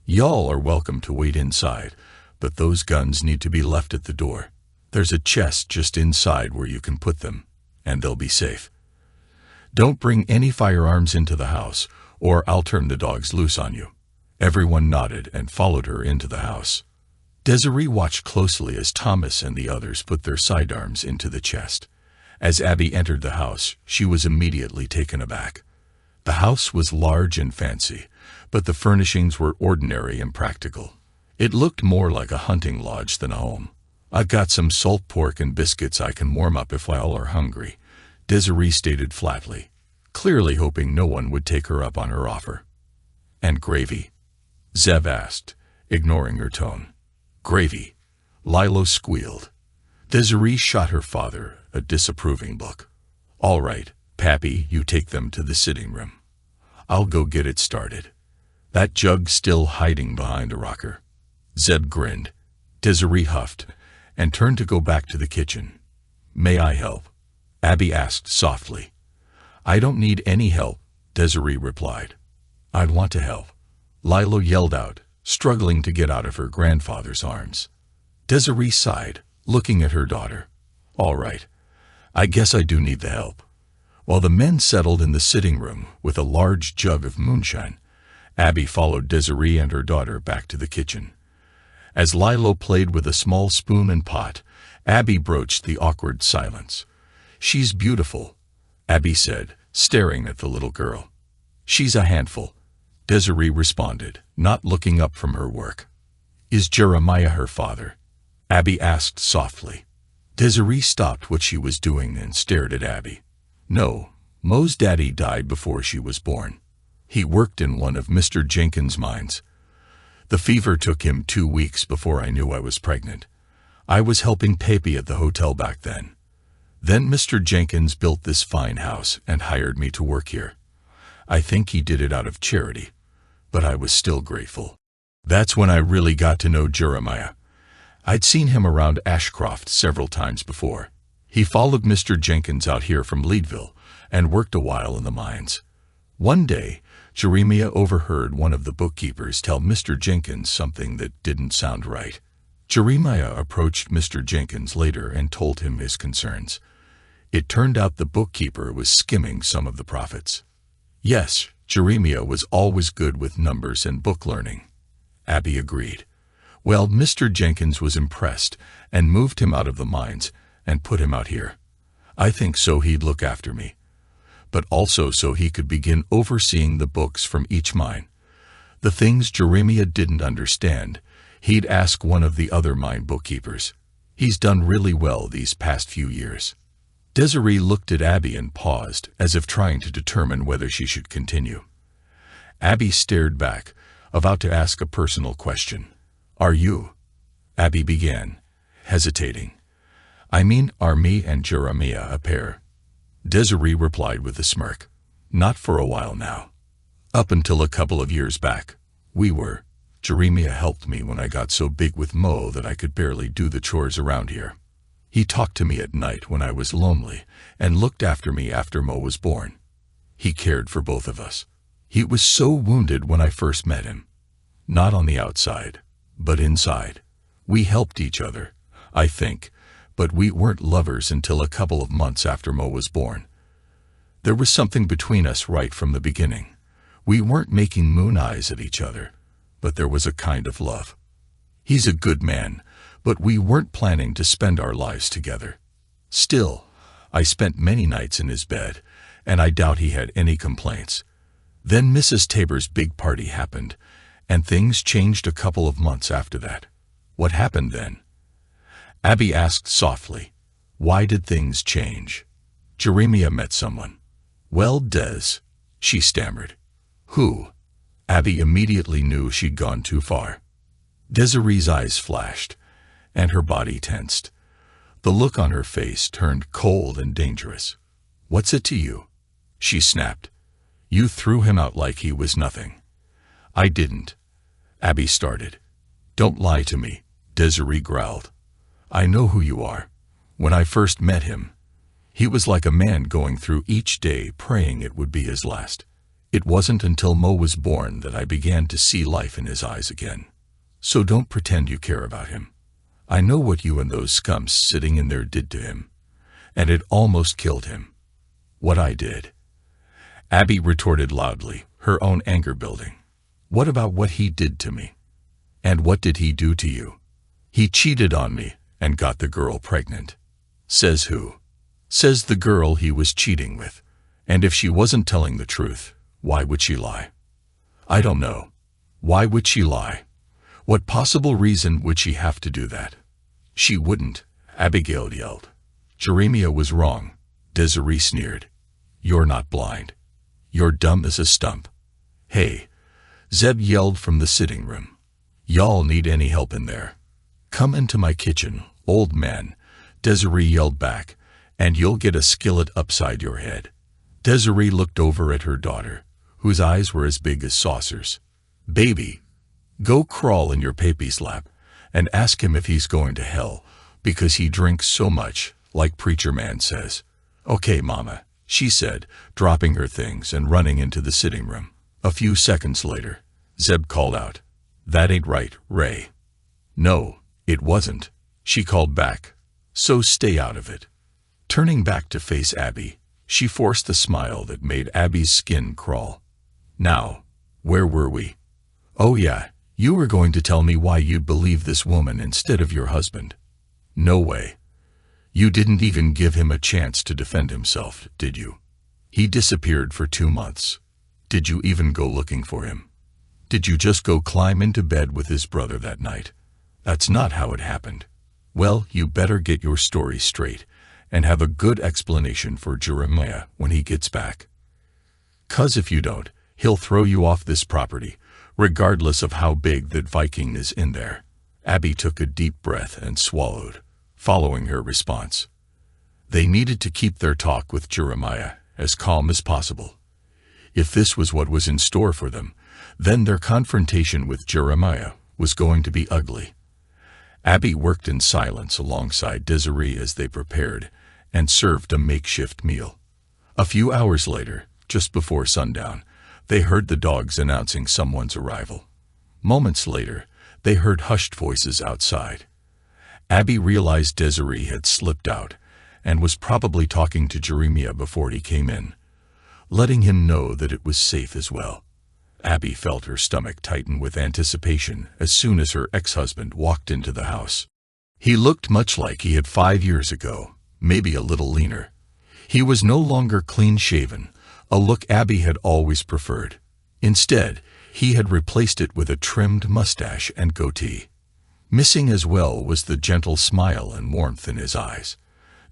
Y'all are welcome to wait inside, but those guns need to be left at the door. There's a chest just inside where you can put them, and they'll be safe. Don't bring any firearms into the house, or I'll turn the dogs loose on you. Everyone nodded and followed her into the house. Desiree watched closely as Thomas and the others put their sidearms into the chest. As Abby entered the house, she was immediately taken aback. The house was large and fancy, but the furnishings were ordinary and practical. It looked more like a hunting lodge than a home. "I've got some salt pork and biscuits I can warm up if y'all are hungry," Desiree stated flatly, clearly hoping no one would take her up on her offer. "And gravy?" Zev asked, ignoring her tone. "Gravy," Lilo squealed. Desiree shot her father a disapproving look. "All right, Pappy, you take them to the sitting room. I'll go get it started. That jug's still hiding behind a rocker." Zeb grinned. Desiree huffed and turned to go back to the kitchen. "May I help?" Abby asked softly. "I don't need any help," Desiree replied. "I'd want to help," Lilo yelled out, struggling to get out of her grandfather's arms. Desiree sighed, looking at her daughter. "All right, I guess I do need the help." While the men settled in the sitting room with a large jug of moonshine, Abby followed Desiree and her daughter back to the kitchen. As Lilo played with a small spoon and pot, Abby broached the awkward silence. "She's beautiful," Abby said, staring at the little girl. "She's a handful," Desiree responded, not looking up from her work. "Is Jeremiah her father?" Abby asked softly. Desiree stopped what she was doing and stared at Abby. "No, Mo's daddy died before she was born. He worked in one of Mr. Jenkins' mines. The fever took him 2 weeks before I knew I was pregnant. I was helping Pappy at the hotel back then. Then Mr. Jenkins built this fine house and hired me to work here. I think he did it out of charity, but I was still grateful. That's when I really got to know Jeremiah. I'd seen him around Ashcroft several times before. He followed Mr. Jenkins out here from Leadville and worked a while in the mines. One day, Jeremiah overheard one of the bookkeepers tell Mr. Jenkins something that didn't sound right. Jeremiah approached Mr. Jenkins later and told him his concerns. It turned out the bookkeeper was skimming some of the profits. Yes, Jeremiah was always good with numbers and book learning. Abby agreed. Well, Mr. Jenkins was impressed and moved him out of the mines and put him out here. I think so he'd look after me, but also so he could begin overseeing the books from each mine. The things Jeremiah didn't understand, he'd ask one of the other mine bookkeepers. He's done really well these past few years. Desiree looked at Abby and paused, as if trying to determine whether she should continue. Abby stared back, about to ask a personal question. "Are you?" Abby began, hesitating. "I mean, are me and Jeremiah a pair?" Desiree replied with a smirk. "Not for a while now. Up until a couple of years back, we were. Jeremiah helped me when I got so big with Mo that I could barely do the chores around here. He talked to me at night when I was lonely and looked after me after Mo was born. He cared for both of us. He was so wounded when I first met him. Not on the outside, but inside. We helped each other, I think, but we weren't lovers until a couple of months after Mo was born. There was something between us right from the beginning. We weren't making moon eyes at each other, but there was a kind of love. He's a good man, but we weren't planning to spend our lives together. Still, I spent many nights in his bed, and I doubt he had any complaints. Then Mrs. Tabor's big party happened, and things changed a couple of months after that. What happened then?" Abby asked softly. "Why did things change?" "Jeremiah met someone." "Well, Des," she stammered. "Who?" Abby immediately knew she'd gone too far. Desiree's eyes flashed, and her body tensed. The look on her face turned cold and dangerous. "What's it to you?" she snapped. You threw him out like he was nothing." "I didn't," Abby started. "Don't lie to me," Desiree growled. "I know who you are. When I first met him, he was like a man going through each day praying it would be his last. It wasn't until Mo was born that I began to see life in his eyes again. So don't pretend you care about him. I know what you and those scums sitting in there did to him, and it almost killed him." "What I did?" Abby retorted loudly, her own anger building. "What about what he did to me?" "And what did he do to you?" "He cheated on me and got the girl pregnant." "Says who?" "Says the girl he was cheating with. And if she wasn't telling the truth, why would she lie?" "I don't know. Why would she lie? What possible reason would she have to do that?" "She wouldn't," Abigail yelled. "Jeremiah was wrong," Desiree sneered. "You're not blind. You're dumb as a stump." "Hey," Zeb yelled from the sitting room. "Y'all need any help in there?" "Come into my kitchen, old man," Desiree yelled back, "and you'll get a skillet upside your head." Desiree looked over at her daughter, whose eyes were as big as saucers. "Baby, go crawl in your pappy's lap and ask him if he's going to hell because he drinks so much, like Preacher Man says." "Okay, Mama," she said, dropping her things and running into the sitting room. A few seconds later, Zeb called out, "That ain't right, Ray." "No, it wasn't," she called back, "so stay out of it." Turning back to face Abby, she forced a smile that made Abby's skin crawl. "Now, where were we? Oh yeah, you were going to tell me why you believe this woman instead of your husband." "No way. You didn't even give him a chance to defend himself, did you? He disappeared for 2 months. Did you even go looking for him? Did you just go climb into bed with his brother that night? That's not how it happened. Well, you better get your story straight and have a good explanation for Jeremiah when he gets back. 'Cause if you don't, he'll throw you off this property, regardless of how big that Viking is in there." Abby took a deep breath and swallowed, following her response. They needed to keep their talk with Jeremiah as calm as possible. If this was what was in store for them, then their confrontation with Jeremiah was going to be ugly. Abby worked in silence alongside Desiree as they prepared and served a makeshift meal. A few hours later, just before sundown, they heard the dogs announcing someone's arrival. Moments later, they heard hushed voices outside. Abby realized Desiree had slipped out and was probably talking to Jeremiah before he came in, letting him know that it was safe as well. Abby felt her stomach tighten with anticipation as soon as her ex-husband walked into the house. He looked much like he had 5 years ago, maybe a little leaner. He was no longer clean-shaven, a look Abby had always preferred. Instead, he had replaced it with a trimmed mustache and goatee. Missing as well was the gentle smile and warmth in his eyes.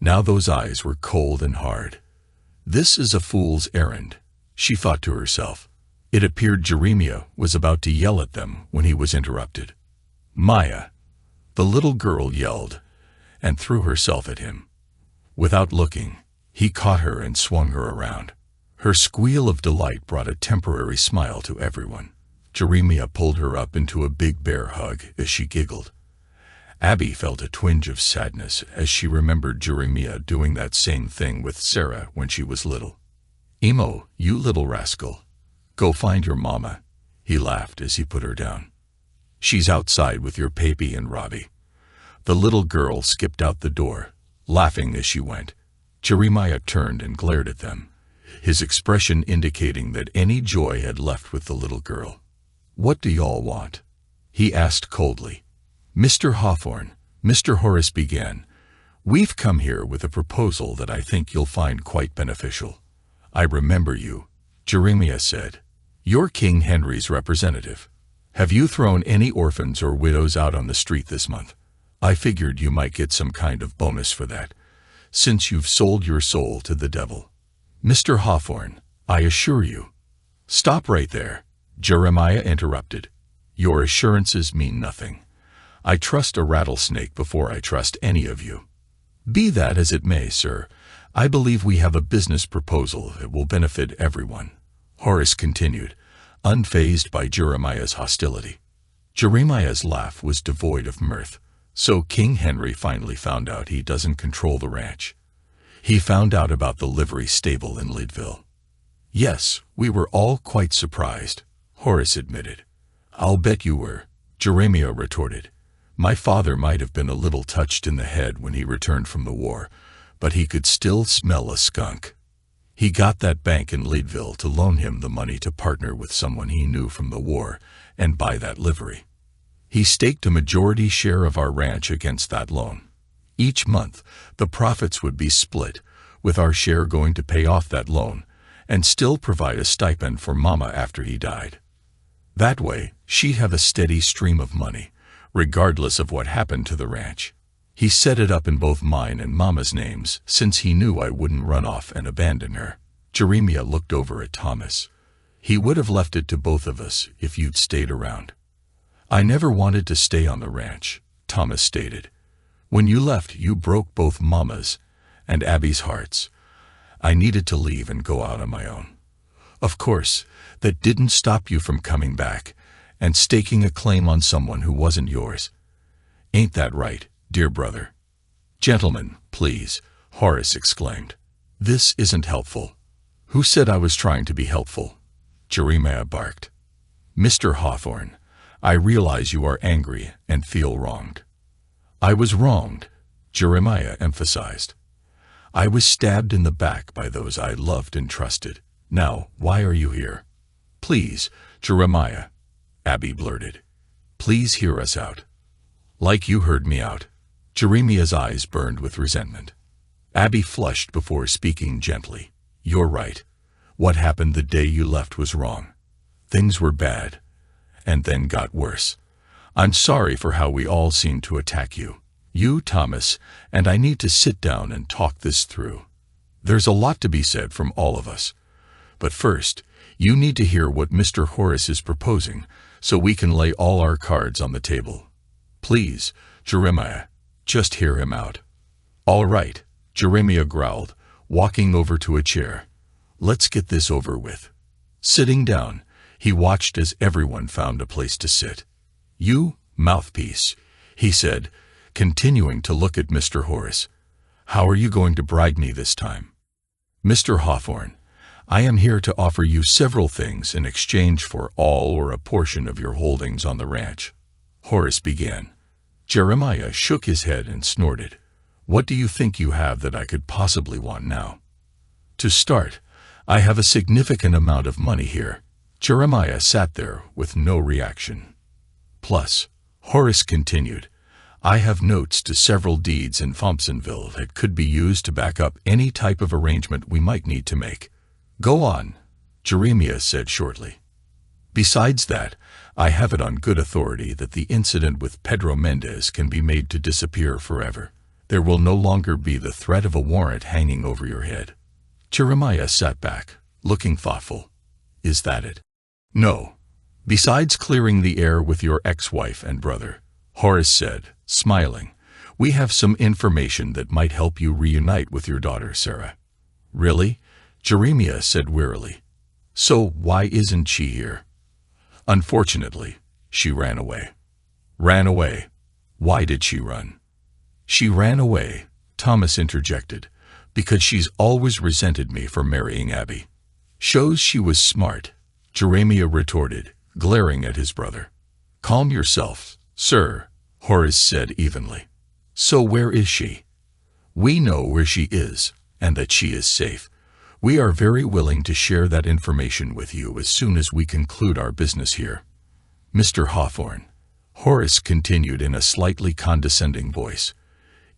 Now those eyes were cold and hard. "This is a fool's errand," she thought to herself. It appeared Jeremiah was about to yell at them when he was interrupted. "Maya!" the little girl yelled, and threw herself at him. Without looking, he caught her and swung her around. Her squeal of delight brought a temporary smile to everyone. Jeremiah pulled her up into a big bear hug as she giggled. Abby felt a twinge of sadness as she remembered Jeremiah doing that same thing with Sarah when she was little. "Emo, you little rascal. Go find your mama," he laughed as he put her down. "She's outside with your pappy and Robbie." The little girl skipped out the door, laughing as she went. Jeremiah turned and glared at them, his expression indicating that any joy had left with the little girl. "What do y'all want?" he asked coldly. "Mr. Hawthorne," Mr. Horace began, "we've come here with a proposal that I think you'll find quite beneficial." "I remember you," Jeremiah said. "You're King Henry's representative. Have you thrown any orphans or widows out on the street this month? I figured you might get some kind of bonus for that, since you've sold your soul to the devil." "Mr. Hawthorne, I assure you—" "Stop right there," Jeremiah interrupted. "Your assurances mean nothing. I trust a rattlesnake before I trust any of you." "Be that as it may, sir, I believe we have a business proposal that will benefit everyone." Horace continued, unfazed by Jeremiah's hostility. Jeremiah's laugh was devoid of mirth. So King Henry finally found out he doesn't control the ranch. He found out about the livery stable in Leadville. Yes, we were all quite surprised, Horace admitted. I'll bet you were, Jeremiah retorted. My father might have been a little touched in the head when he returned from the war, but he could still smell a skunk. He got that bank in Leadville to loan him the money to partner with someone he knew from the war and buy that livery. He staked a majority share of our ranch against that loan. Each month, the profits would be split, with our share going to pay off that loan and still provide a stipend for Mama after he died. That way, she'd have a steady stream of money, regardless of what happened to the ranch. He set it up in both mine and Mama's names since he knew I wouldn't run off and abandon her. Jeremiah looked over at Thomas. He would have left it to both of us if you'd stayed around. I never wanted to stay on the ranch, Thomas stated. When you left, you broke both Mama's and Abby's hearts. I needed to leave and go out on my own. Of course, that didn't stop you from coming back and staking a claim on someone who wasn't yours. Ain't that right, dear brother? Gentlemen, please, Horace exclaimed. This isn't helpful. Who said I was trying to be helpful? Jeremiah barked. Mr. Hawthorne, I realize you are angry and feel wronged. I was wronged, Jeremiah emphasized. I was stabbed in the back by those I loved and trusted. Now, why are you here? Please, Jeremiah, Abby blurted. Please hear us out. Like you heard me out. Jeremiah's eyes burned with resentment. Abby flushed before speaking gently. You're right. What happened the day you left was wrong. Things were bad, and then got worse. I'm sorry for how we all seemed to attack you. You, Thomas, and I need to sit down and talk this through. There's a lot to be said from all of us. But first, you need to hear what Mr. Horace is proposing so we can lay all our cards on the table. Please, Jeremiah, just hear him out. All right, Jeremiah growled, walking over to a chair. Let's get this over with. Sitting down, he watched as everyone found a place to sit. You, mouthpiece, he said, continuing to look at Mr. Horace. How are you going to bribe me this time? Mr. Hawthorne, I am here to offer you several things in exchange for all or a portion of your holdings on the ranch. Horace began. Jeremiah shook his head and snorted. What do you think you have that I could possibly want now? To start, I have a significant amount of money here. Jeremiah sat there with no reaction. Plus, Horace continued, I have notes to several deeds in Thompsonville that could be used to back up any type of arrangement we might need to make. Go on, Jeremiah said shortly. Besides that, I have it on good authority that the incident with Pedro Mendez can be made to disappear forever. There will no longer be the threat of a warrant hanging over your head. Jeremiah sat back, looking thoughtful. Is that it? No. Besides clearing the air with your ex-wife and brother, Horace said, smiling, we have some information that might help you reunite with your daughter, Sarah. Really? Jeremiah said wearily. So why isn't she here? Unfortunately, she ran away. Ran away? Why did she run? She ran away, Thomas interjected, because she's always resented me for marrying Abby. Shows she was smart, Jeremiah retorted, glaring at his brother. Calm yourself, sir, Horace said evenly. So where is she? We know where she is, and that she is safe. We are very willing to share that information with you as soon as we conclude our business here. Mr. Hawthorne, Horace continued in a slightly condescending voice,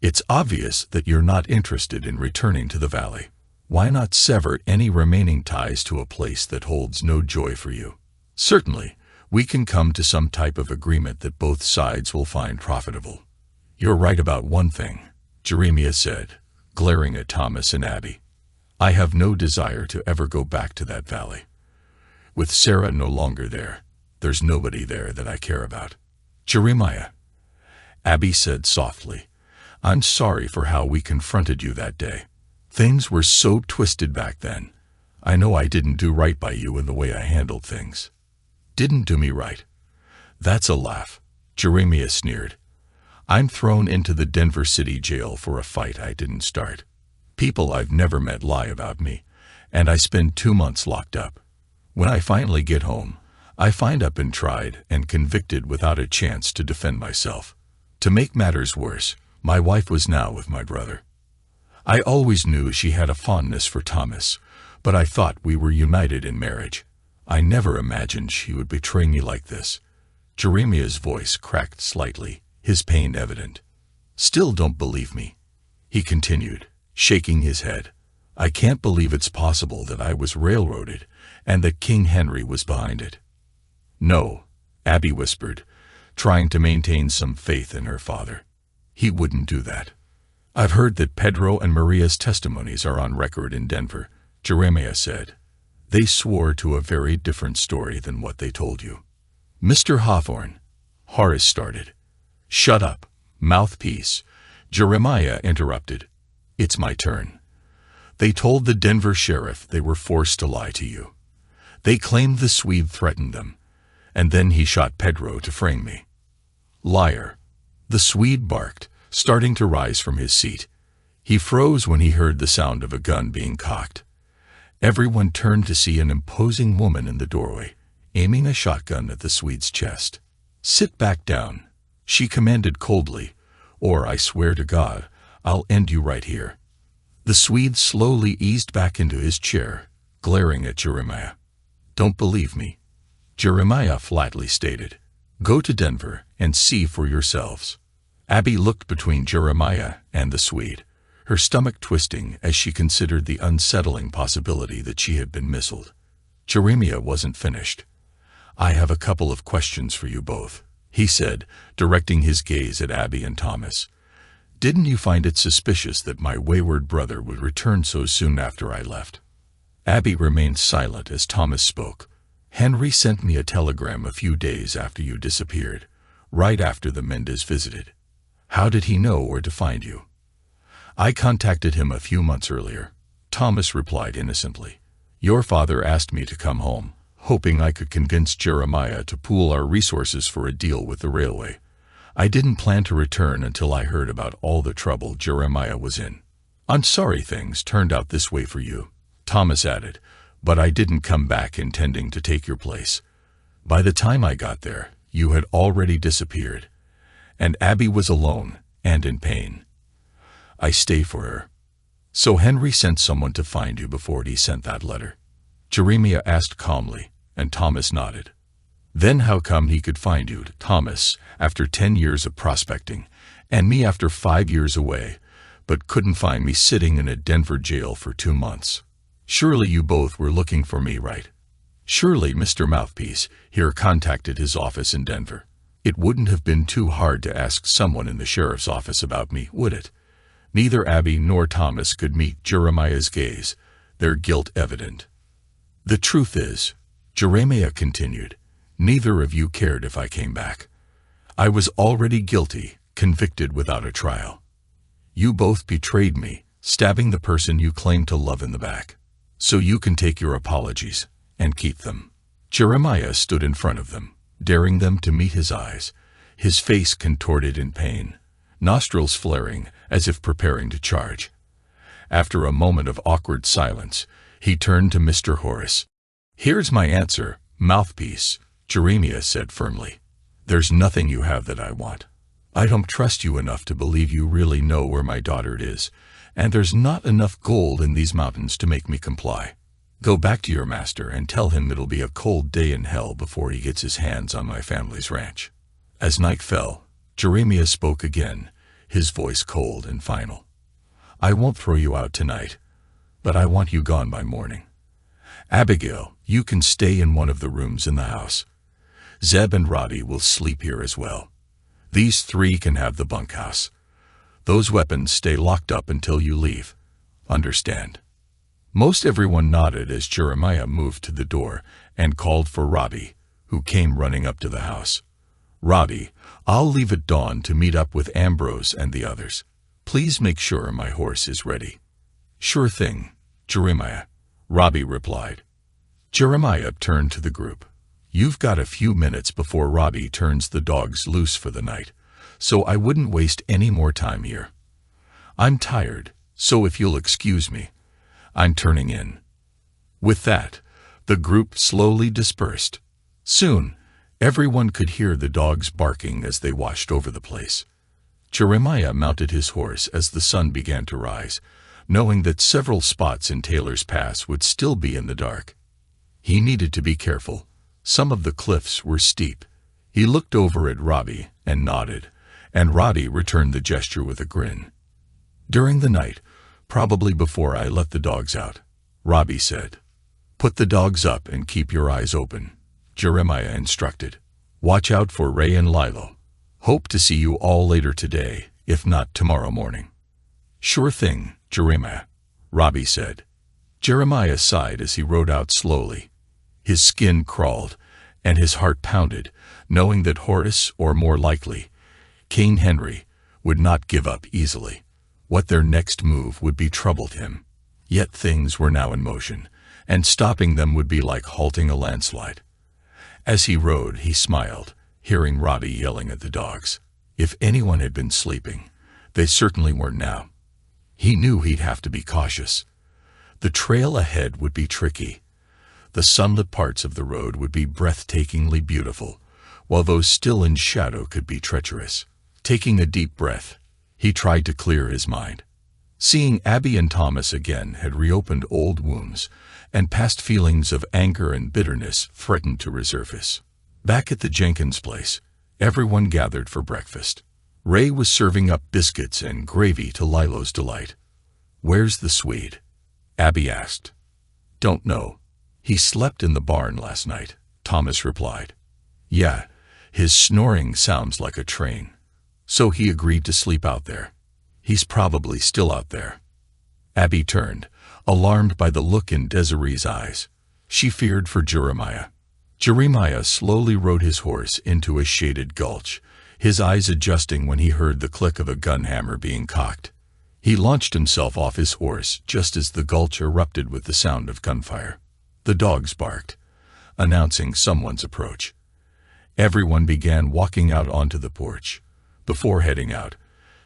it's obvious that you're not interested in returning to the valley. Why not sever any remaining ties to a place that holds no joy for you? Certainly, we can come to some type of agreement that both sides will find profitable. You're right about one thing, Jeremiah said, glaring at Thomas and Abby. I have no desire to ever go back to that valley. With Sarah no longer there, there's nobody there that I care about. Jeremiah, Abby said softly, I'm sorry for how we confronted you that day. Things were so twisted back then. I know I didn't do right by you in the way I handled things. Didn't do me right. That's a laugh, Jeremiah sneered. I'm thrown into the Denver City jail for a fight I didn't start. People I've never met lie about me, and I spend 2 months locked up. When I finally get home, I find I've been tried and convicted without a chance to defend myself. To make matters worse, my wife was now with my brother. I always knew she had a fondness for Thomas, but I thought we were united in marriage. I never imagined she would betray me like this. Jeremiah's voice cracked slightly, his pain evident. Still don't believe me, he continued, shaking his head. I can't believe it's possible that I was railroaded and that King Henry was behind it. No, Abby whispered, trying to maintain some faith in her father. He wouldn't do that. I've heard that Pedro and Maria's testimonies are on record in Denver, Jeremiah said. They swore to a very different story than what they told you. Mr. Hawthorne, Horace started. Shut up, mouthpiece, Jeremiah interrupted. It's my turn. They told the Denver sheriff they were forced to lie to you. They claimed the Swede threatened them, and then he shot Pedro to frame me. Liar. The Swede barked, starting to rise from his seat. He froze when he heard the sound of a gun being cocked. Everyone turned to see an imposing woman in the doorway, aiming a shotgun at the Swede's chest. Sit back down, she commanded coldly, or I swear to God, I'll end you right here. The Swede slowly eased back into his chair, glaring at Jeremiah. Don't believe me, Jeremiah flatly stated. Go to Denver and see for yourselves. Abby looked between Jeremiah and the Swede, her stomach twisting as she considered the unsettling possibility that she had been missiled. Jeremiah wasn't finished. I have a couple of questions for you both, he said, directing his gaze at Abby and Thomas. Didn't you find it suspicious that my wayward brother would return so soon after I left? Abby remained silent as Thomas spoke. Henry sent me a telegram a few days after you disappeared, right after the Mendes visited. How did he know where to find you? I contacted him a few months earlier, Thomas replied innocently. Your father asked me to come home, hoping I could convince Jeremiah to pool our resources for a deal with the railway. I didn't plan to return until I heard about all the trouble Jeremiah was in. I'm sorry things turned out this way for you, Thomas added, but I didn't come back intending to take your place. By the time I got there, you had already disappeared, and Abby was alone and in pain. I stay for her. So Henry sent someone to find you before he sent that letter? Jeremiah asked calmly, and Thomas nodded. Then how come he could find you, Thomas, after 10 years of prospecting, and me after 5 years away, but couldn't find me sitting in a Denver jail for 2 months? Surely you both were looking for me, right? Surely Mr. Mouthpiece here contacted his office in Denver. It wouldn't have been too hard to ask someone in the sheriff's office about me, would it? Neither Abby nor Thomas could meet Jeremiah's gaze, their guilt evident. The truth is, Jeremiah continued, neither of you cared if I came back. I was already guilty, convicted without a trial. You both betrayed me, stabbing the person you claimed to love in the back. So you can take your apologies, and keep them. Jeremiah stood in front of them, daring them to meet his eyes, his face contorted in pain, nostrils flaring as if preparing to charge. After a moment of awkward silence, he turned to Mr. Horace. Here's my answer, Mouthpiece, Jeremiah said firmly. There's nothing you have that I want. I don't trust you enough to believe you really know where my daughter is, and there's not enough gold in these mountains to make me comply. Go back to your master and tell him it'll be a cold day in hell before he gets his hands on my family's ranch. As night fell, Jeremiah spoke again, his voice cold and final. I won't throw you out tonight, but I want you gone by morning. Abigail, you can stay in one of the rooms in the house. Zeb and Roddy will sleep here as well. These 3 can have the bunkhouse. Those weapons stay locked up until you leave. Understand? Most everyone nodded as Jeremiah moved to the door and called for Roddy, who came running up to the house. Roddy, I'll leave at dawn to meet up with Ambrose and the others. Please make sure my horse is ready. Sure thing, Jeremiah. Robbie replied. Jeremiah turned to the group. You've got a few minutes before Robbie turns the dogs loose for the night, so I wouldn't waste any more time here. I'm tired, so if you'll excuse me, I'm turning in. With that, the group slowly dispersed. Soon, everyone could hear the dogs barking as they watched over the place. Jeremiah mounted his horse as the sun began to rise, knowing that several spots in Taylor's Pass would still be in the dark. He needed to be careful. Some of the cliffs were steep. He looked over at Robbie and nodded, and Robbie returned the gesture with a grin. During the night, probably before I let the dogs out, Robbie said, "Put the dogs up and keep your eyes open," Jeremiah instructed. "Watch out for Ray and Lilo. Hope to see you all later today, if not tomorrow morning." "Sure thing, Jeremiah," Robbie said. Jeremiah sighed as he rode out slowly. His skin crawled, and his heart pounded, knowing that Horace, or more likely, King Henry, would not give up easily. What their next move would be troubled him. Yet things were now in motion, and stopping them would be like halting a landslide. As he rode, he smiled, hearing Robbie yelling at the dogs. If anyone had been sleeping, they certainly weren't now. He knew he'd have to be cautious. The trail ahead would be tricky. The sunlit parts of the road would be breathtakingly beautiful, while those still in shadow could be treacherous. Taking a deep breath, he tried to clear his mind. Seeing Abby and Thomas again had reopened old wounds, and past feelings of anger and bitterness threatened to resurface. Back at the Jenkins place, everyone gathered for breakfast. Ray was serving up biscuits and gravy to Lilo's delight. "Where's the Swede?" Abby asked. "Don't know. He slept in the barn last night," Thomas replied. "Yeah, his snoring sounds like a train. So he agreed to sleep out there. He's probably still out there." Abby turned, alarmed by the look in Desiree's eyes. She feared for Jeremiah. Jeremiah slowly rode his horse into a shaded gulch, his eyes adjusting when he heard the click of a gun hammer being cocked. He launched himself off his horse just as the gulch erupted with the sound of gunfire. The dogs barked, announcing someone's approach. Everyone began walking out onto the porch. Before heading out,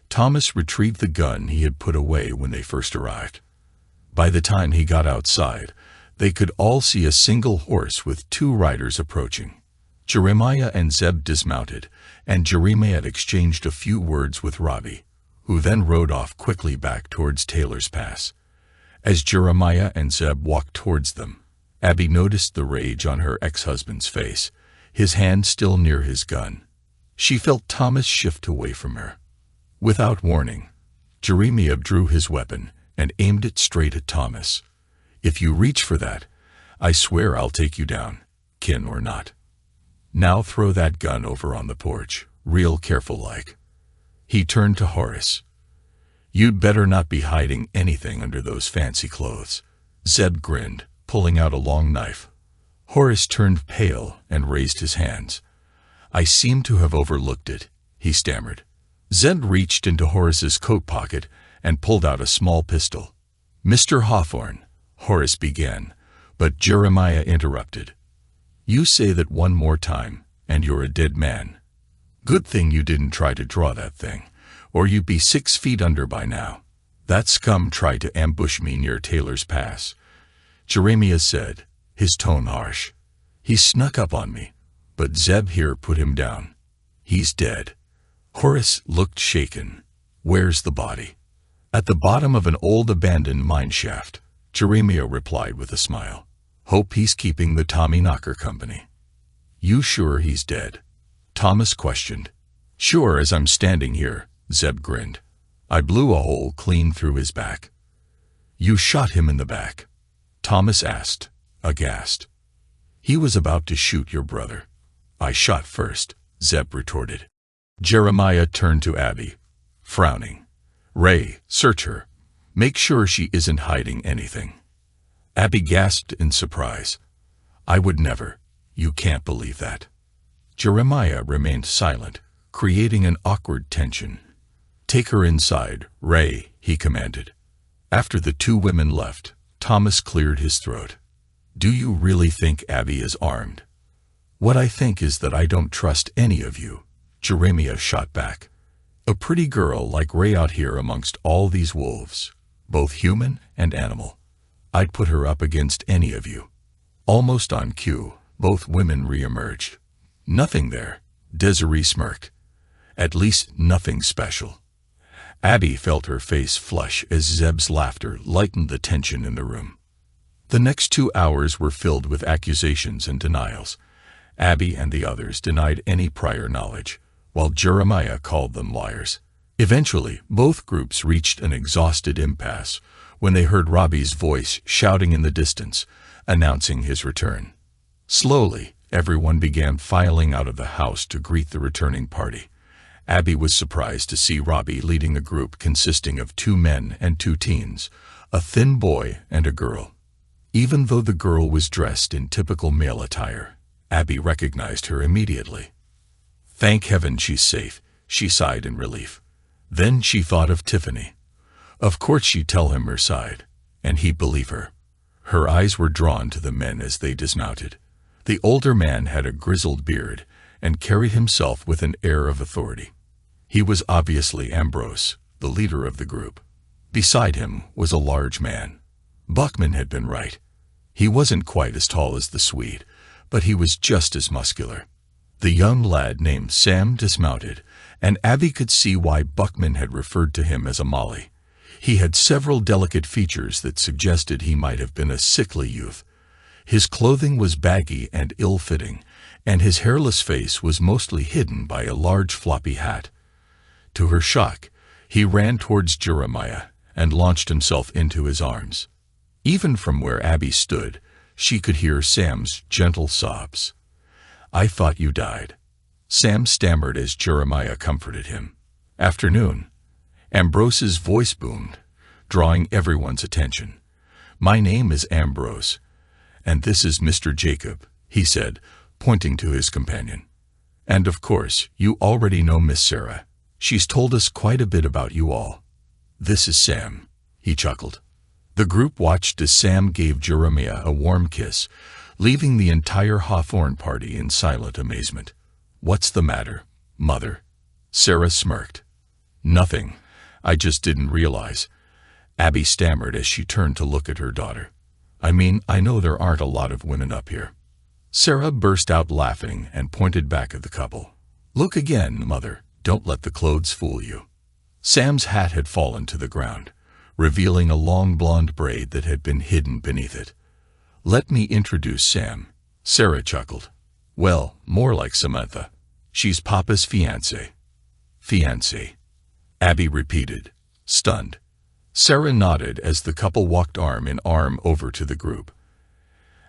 Thomas retrieved the gun he had put away when they first arrived. By the time he got outside, they could all see a single horse with 2 riders approaching. Jeremiah and Zeb dismounted, and Jeremiah had exchanged a few words with Robbie, who then rode off quickly back towards Taylor's Pass. As Jeremiah and Zeb walked towards them, Abby noticed the rage on her ex-husband's face, his hand still near his gun. She felt Thomas shift away from her. Without warning, Jeremiah drew his weapon and aimed it straight at Thomas. "If you reach for that, I swear I'll take you down, kin or not. Now throw that gun over on the porch, real careful like." He turned to Horace. "You'd better not be hiding anything under those fancy clothes." Zeb grinned, pulling out a long knife. Horace turned pale and raised his hands. "I seem to have overlooked it," he stammered. Zeb reached into Horace's coat pocket and pulled out a small pistol. "Mr. Hawthorne," Horace began, but Jeremiah interrupted. "You say that one more time, and you're a dead man. Good thing you didn't try to draw that thing, or you'd be 6 feet under by now. That scum tried to ambush me near Taylor's Pass," Jeremiah said, his tone harsh. "He snuck up on me, but Zeb here put him down. He's dead." Horace looked shaken. "Where's the body?" "At the bottom of an old abandoned mine shaft," Jeremiah replied with a smile. "Hope he's keeping the Tommyknocker company." "You sure he's dead?" Thomas questioned. "Sure as I'm standing here," Zeb grinned. "I blew a hole clean through his back." "You shot him in the back?" Thomas asked, aghast. "He was about to shoot your brother." "I shot first," Zeb retorted. Jeremiah turned to Abby, frowning. "Ray, search her. Make sure she isn't hiding anything." Abby gasped in surprise. "I would never. You can't believe that." Jeremiah remained silent, creating an awkward tension. "Take her inside, Ray," he commanded. After the 2 women left, Thomas cleared his throat. Do you really think Abby is armed? What I think is that I don't trust any of you, Jeremiah shot back. A pretty girl like Ray out here amongst all these wolves, both human and animal. I'd put her up against any of you. Almost on cue, both women re-emerged. Nothing there, Desiree smirked. At least nothing special. Abby felt her face flush as Zeb's laughter lightened the tension in the room. The next 2 hours were filled with accusations and denials. Abby and the others denied any prior knowledge, while Jeremiah called them liars. Eventually, both groups reached an exhausted impasse when they heard Robbie's voice shouting in the distance, announcing his return. Slowly, everyone began filing out of the house to greet the returning party. Abby was surprised to see Robbie leading a group consisting of 2 men and 2 teens, a thin boy and a girl. Even though the girl was dressed in typical male attire, Abby recognized her immediately. Thank heaven she's safe, she sighed in relief. Then she thought of Tiffany. Of course she'd tell him her side, and he'd believe her. Her eyes were drawn to the men as they dismounted. The older man had a grizzled beard and carried himself with an air of authority. He was obviously Ambrose, the leader of the group. Beside him was a large man. Buckman had been right. He wasn't quite as tall as the Swede, but he was just as muscular. The young lad named Sam dismounted, and Abby could see why Buckman had referred to him as a Molly. He had several delicate features that suggested he might have been a sickly youth. His clothing was baggy and ill-fitting, and his hairless face was mostly hidden by a large floppy hat. To her shock, he ran towards Jeremiah and launched himself into his arms. Even from where Abby stood, she could hear Sam's gentle sobs. I thought you died. Sam stammered as Jeremiah comforted him. Afternoon. Ambrose's voice boomed, drawing everyone's attention. My name is Ambrose, and this is Mr. Jacob, he said, pointing to his companion. And of course, you already know Miss Sarah. She's told us quite a bit about you all. This is Sam, he chuckled. The group watched as Sam gave Jeremiah a warm kiss, leaving the entire Hawthorne party in silent amazement. What's the matter, Mother? Sarah smirked. Nothing. I just didn't realize. Abby stammered as she turned to look at her daughter. I mean, I know there aren't a lot of women up here. Sarah burst out laughing and pointed back at the couple. Look again, Mother. Don't let the clothes fool you. Sam's hat had fallen to the ground, revealing a long blonde braid that had been hidden beneath it. Let me introduce Sam. Sarah chuckled. Well, more like Samantha. She's Papa's fiancée. Fiancée, Abby repeated, stunned. Sarah nodded as the couple walked arm in arm over to the group.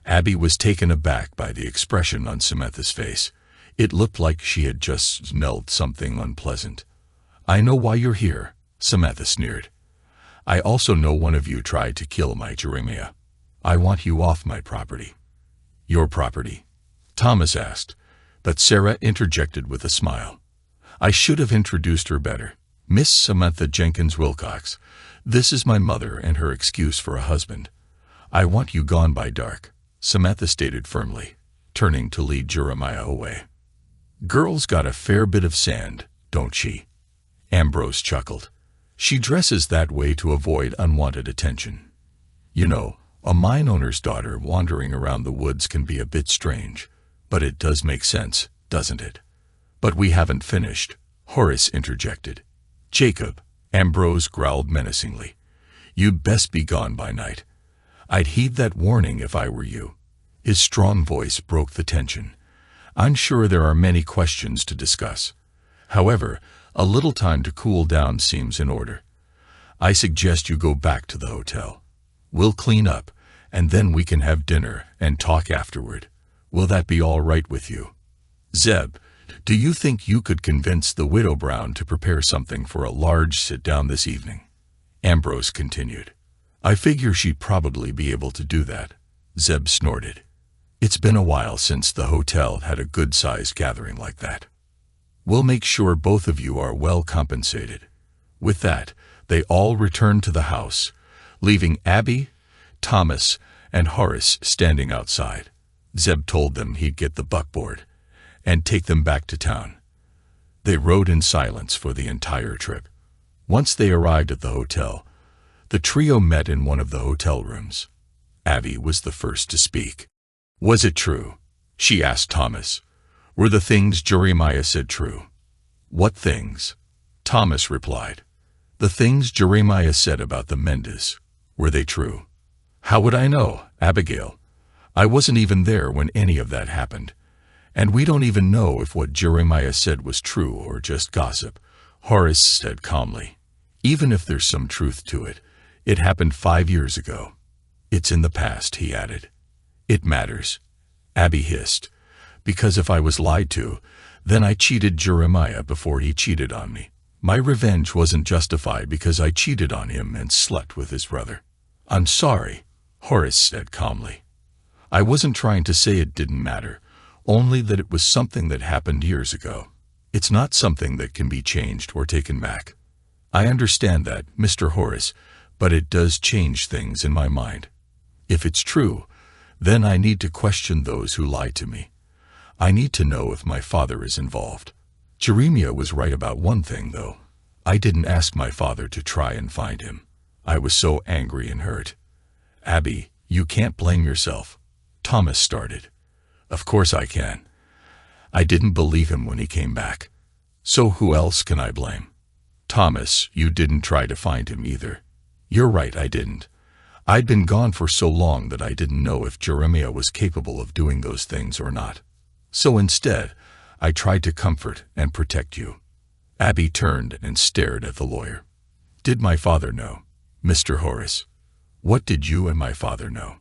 Abby was taken aback by the expression on Samantha's face. It looked like she had just smelled something unpleasant. I know why you're here, Samantha sneered. I also know one of you tried to kill my Jeremiah. I want you off my property. Your property? Thomas asked, but Sarah interjected with a smile. I should have introduced her better. Miss Samantha Jenkins Wilcox. This is my mother and her excuse for a husband. I want you gone by dark, Samantha stated firmly, turning to lead Jeremiah away. Girl's got a fair bit of sand, don't she? Ambrose chuckled. She dresses that way to avoid unwanted attention. You know, a mine owner's daughter wandering around the woods can be a bit strange, but it does make sense, doesn't it? But we haven't finished, Horace interjected. Jacob, Ambrose growled menacingly. You'd best be gone by night. I'd heed that warning if I were you. His strong voice broke the tension. I'm sure there are many questions to discuss. However, a little time to cool down seems in order. I suggest you go back to the hotel. We'll clean up, and then we can have dinner and talk afterward. Will that be all right with you? Zeb, do you think you could convince the Widow Brown to prepare something for a large sit-down this evening? Ambrose continued. I figure she'd probably be able to do that. Zeb snorted. It's been a while since the hotel had a good-sized gathering like that. We'll make sure both of you are well compensated. With that, they all returned to the house, leaving Abby, Thomas and Horace standing outside. Zeb told them he'd get the buckboard and take them back to town. They rode in silence for the entire trip. Once they arrived at the hotel, the trio met in one of the hotel rooms. Abby was the first to speak. "Was it true?" she asked Thomas. "Were the things Jeremiah said true?" "What things?" Thomas replied. "The things Jeremiah said about the Mendes. Were they true?" "How would I know, Abigail? I wasn't even there when any of that happened. And we don't even know if what Jeremiah said was true or just gossip," Horace said calmly. "Even if there's some truth to it, it happened 5 years ago. It's in the past," he added. "It matters," Abby hissed, "because if I was lied to, then I cheated Jeremiah before he cheated on me. My revenge wasn't justified because I cheated on him and slept with his brother." "I'm sorry," Horace said calmly. "I wasn't trying to say it didn't matter, only that it was something that happened years ago. It's not something that can be changed or taken back. I understand that, Mr. Horace, but it does change things in my mind. If it's true, then I need to question those who lied to me. I need to know if my father is involved. Jeremiah was right about one thing, though. I didn't ask my father to try and find him. I was so angry and hurt." "Abby, you can't blame yourself," Thomas started. "Of course I can. I didn't believe him when he came back. So who else can I blame?" "Thomas, you didn't try to find him either." "You're right, I didn't. I'd been gone for so long that I didn't know if Jeremiah was capable of doing those things or not. So instead, I tried to comfort and protect you." Abby turned and stared at the lawyer. "Did my father know, Mr. Horace? What did you and my father know?"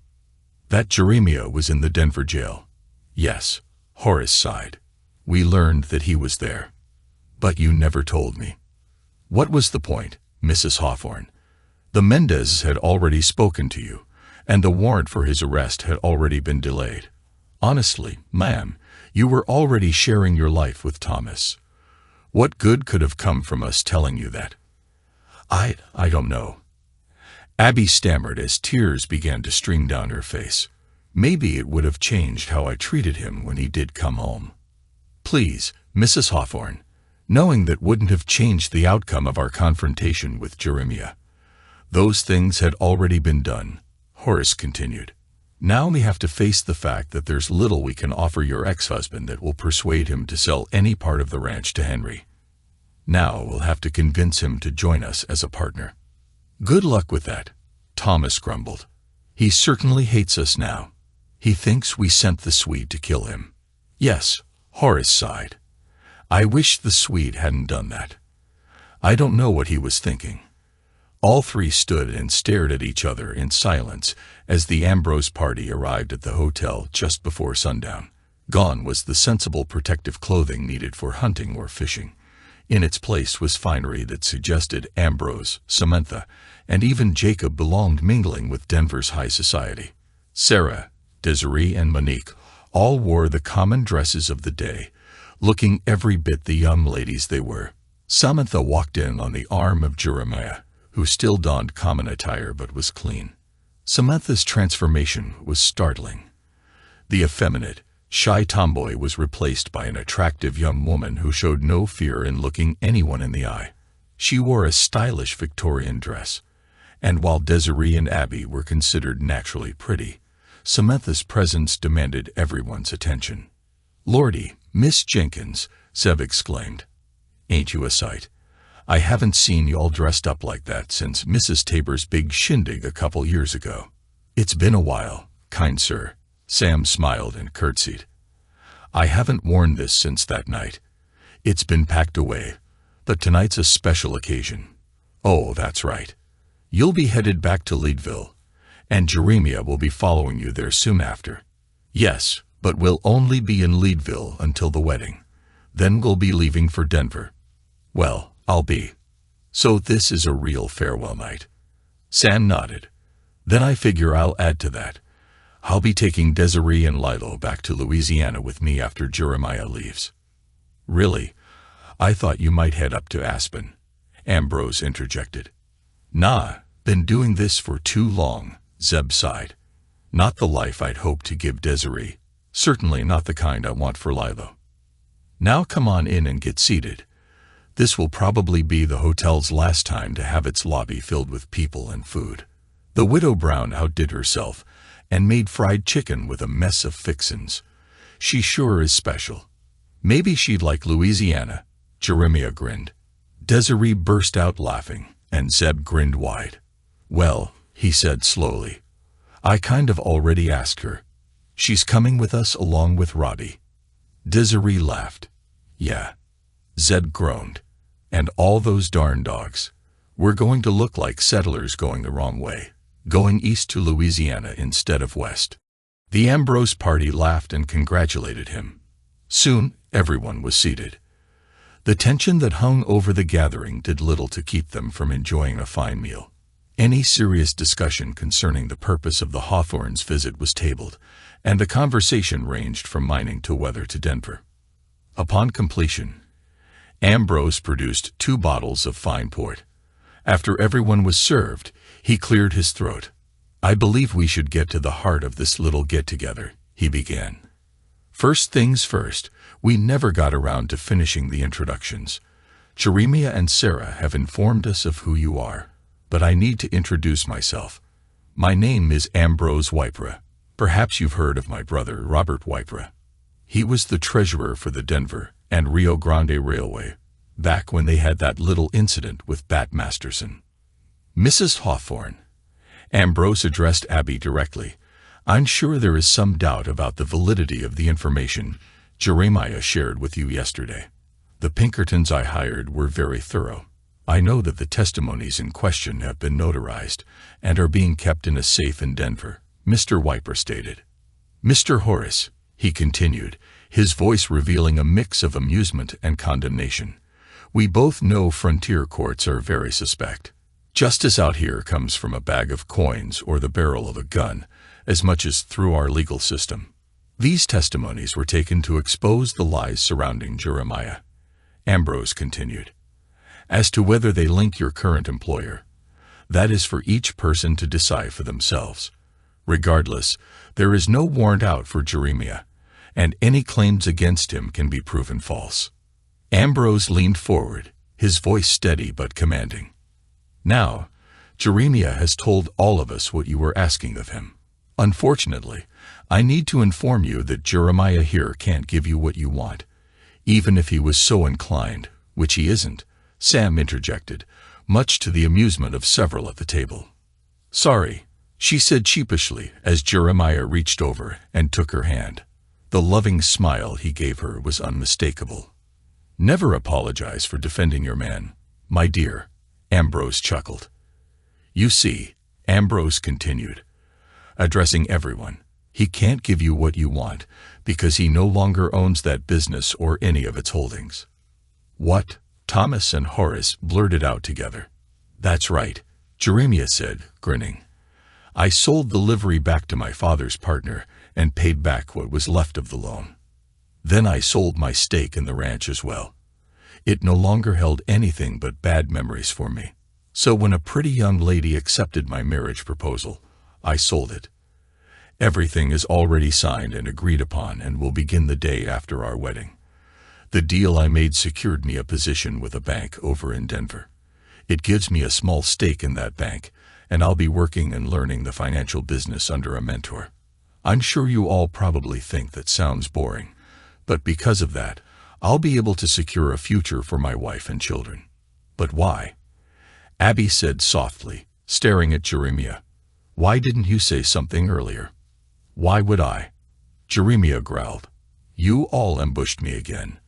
"That Jeremiah was in the Denver jail." "Yes," Horace sighed. "We learned that he was there. But you never told me." "What was the point, Mrs. Hawthorne? The Mendes had already spoken to you, and the warrant for his arrest had already been delayed. Honestly, ma'am, you were already sharing your life with Thomas. What good could have come from us telling you that?" I don't know." Abby stammered as tears began to stream down her face. "Maybe it would have changed how I treated him when he did come home." "Please, Mrs. Hawthorne, knowing that wouldn't have changed the outcome of our confrontation with Jeremiah. Those things had already been done," Horace continued. "Now we have to face the fact that there's little we can offer your ex-husband that will persuade him to sell any part of the ranch to Henry. Now we'll have to convince him to join us as a partner." "Good luck with that," Thomas grumbled. "He certainly hates us now. He thinks we sent the Swede to kill him." "Yes," Horace sighed. "I wish the Swede hadn't done that. I don't know what he was thinking." All three stood and stared at each other in silence as the Ambrose party arrived at the hotel just before sundown. Gone was the sensible protective clothing needed for hunting or fishing. In its place was finery that suggested Ambrose, Samantha, and even Jacob belonged mingling with Denver's high society. Sarah, Desiree, and Monique all wore the common dresses of the day, looking every bit the young ladies they were. Samantha walked in on the arm of Jeremiah, who still donned common attire but was clean. Samantha's transformation was startling. The effeminate, shy tomboy was replaced by an attractive young woman who showed no fear in looking anyone in the eye. She wore a stylish Victorian dress, and while Desiree and Abby were considered naturally pretty, Samantha's presence demanded everyone's attention. "Lordy, Miss Jenkins," Zev exclaimed. "Ain't you a sight? I haven't seen y'all dressed up like that since Mrs. Tabor's big shindig a couple years ago." "It's been a while, kind sir," Sam smiled and curtsied. "I haven't worn this since that night. It's been packed away, but tonight's a special occasion. Oh, that's right. You'll be headed back to Leadville, and Jeremiah will be following you there soon after." "Yes, but we'll only be in Leadville until the wedding. Then we'll be leaving for Denver." "Well, I'll be. So this is a real farewell night." Sam nodded. "Then I figure I'll add to that. I'll be taking Desiree and Lilo back to Louisiana with me after Jeremiah leaves." "Really? I thought you might head up to Aspen," Ambrose interjected. "Nah, been doing this for too long," Zeb sighed. Not the life I'd hoped to give Desiree. Certainly not the kind I want for Lilo. Now come on in and get seated. This will probably be the hotel's last time to have its lobby filled with people and food. The Widow Brown outdid herself and made fried chicken with a mess of fixins. She sure is special. Maybe she'd like Louisiana. Jeremiah grinned. Desiree burst out laughing, and Zeb grinned wide. Well, he said slowly, I kind of already asked her. She's coming with us along with Robbie. Desiree laughed. Yeah. Zeb groaned. And all those darn dogs. We're going to look like settlers going the wrong way, going east to Louisiana instead of west. The Ambrose party laughed and congratulated him. Soon, everyone was seated. The tension that hung over the gathering did little to keep them from enjoying a fine meal. Any serious discussion concerning the purpose of the Hawthorns' visit was tabled, and the conversation ranged from mining to weather to Denver. Upon completion, Ambrose produced 2 bottles of fine port. After everyone was served, he cleared his throat. I believe we should get to the heart of this little get-together, he began. First things first, we never got around to finishing the introductions. Jeremiah and Sarah have informed us of who you are, but I need to introduce myself. My name is Ambrose Wypra. Perhaps you've heard of my brother, Robert Wypra. He was the treasurer for the Denver and Rio Grande Railway, back when they had that little incident with Bat Masterson. Mrs. Hawthorne. Ambrose addressed Abby directly. I'm sure there is some doubt about the validity of the information Jeremiah shared with you yesterday. The Pinkertons I hired were very thorough. I know that the testimonies in question have been notarized and are being kept in a safe in Denver, Mr. Wypra stated. Mr. Horace, he continued, his voice revealing a mix of amusement and condemnation. We both know frontier courts are very suspect. Justice out here comes from a bag of coins or the barrel of a gun, as much as through our legal system. These testimonies were taken to expose the lies surrounding Jeremiah. Ambrose continued. As to whether they link your current employer, that is for each person to decide for themselves. Regardless, there is no warrant out for Jeremiah, and any claims against him can be proven false. Ambrose leaned forward, his voice steady but commanding. Now, Jeremiah has told all of us what you were asking of him. Unfortunately, I need to inform you that Jeremiah here can't give you what you want, even if he was so inclined, which he isn't, Sam interjected, much to the amusement of several at the table. Sorry, she said sheepishly as Jeremiah reached over and took her hand. The loving smile he gave her was unmistakable. Never apologize for defending your man, my dear, Ambrose chuckled. You see, Ambrose continued, addressing everyone, he can't give you what you want because he no longer owns that business or any of its holdings. What? Thomas and Horace blurted out together. That's right, Jeremiah said, grinning. I sold the livery back to my father's partner and paid back what was left of the loan. Then I sold my stake in the ranch as well. It no longer held anything but bad memories for me. So when a pretty young lady accepted my marriage proposal, I sold it. Everything is already signed and agreed upon and will begin the day after our wedding. The deal I made secured me a position with a bank over in Denver. It gives me a small stake in that bank, and I'll be working and learning the financial business under a mentor. I'm sure you all probably think that sounds boring, but because of that, I'll be able to secure a future for my wife and children. But why? Abby said softly, staring at Jeremiah. Why didn't you say something earlier? Why would I? Jeremiah growled. You all ambushed me again.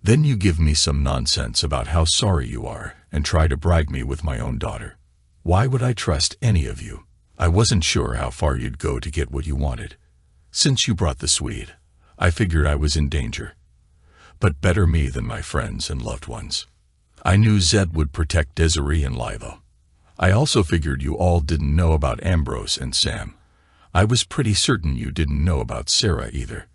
Then you give me some nonsense about how sorry you are and try to bribe me with my own daughter. Why would I trust any of you? I wasn't sure how far you'd go to get what you wanted. Since you brought the Swede, I figured I was in danger. But better me than my friends and loved ones. I knew Zed would protect Desiree and Lilo. I also figured you all didn't know about Ambrose and Sam. I was pretty certain you didn't know about Sarah either.